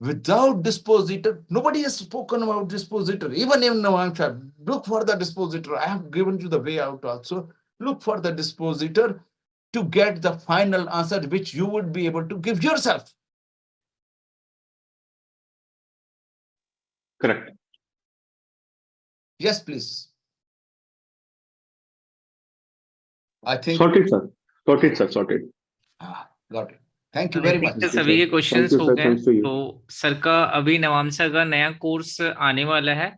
Without dispositor, nobody has spoken about dispositor. Even in Navamsa, look for the dispositor. I have given you the way out also. Look for the dispositor to get the final answer, which you would be able to give yourself. Correct. Yes, please. I think. Sorted, sir. Sorted. Got it. Thank you very much. सभी के questions हो गए, तो sir का अभी नवामसा का नया course आने वाला है,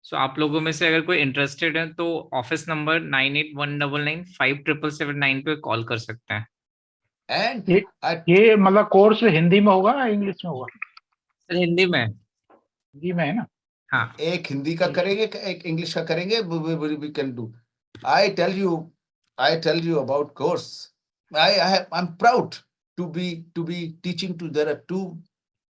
सो आप लोगों में से अगर कोई इंटरेस्टेड है तो ऑफिस नंबर 9819957779 पे कॉल कर सकते हैं। एंड ये मतलब कोर्स हिंदी में होगा, इंग्लिश में होगा? सर हिंदी में है ना? हाँ, एक हिंदी का करेंगे, एक इंग्लिश का करेंगे. We can do. I tell you about course. I'm proud to be teaching to. There are 2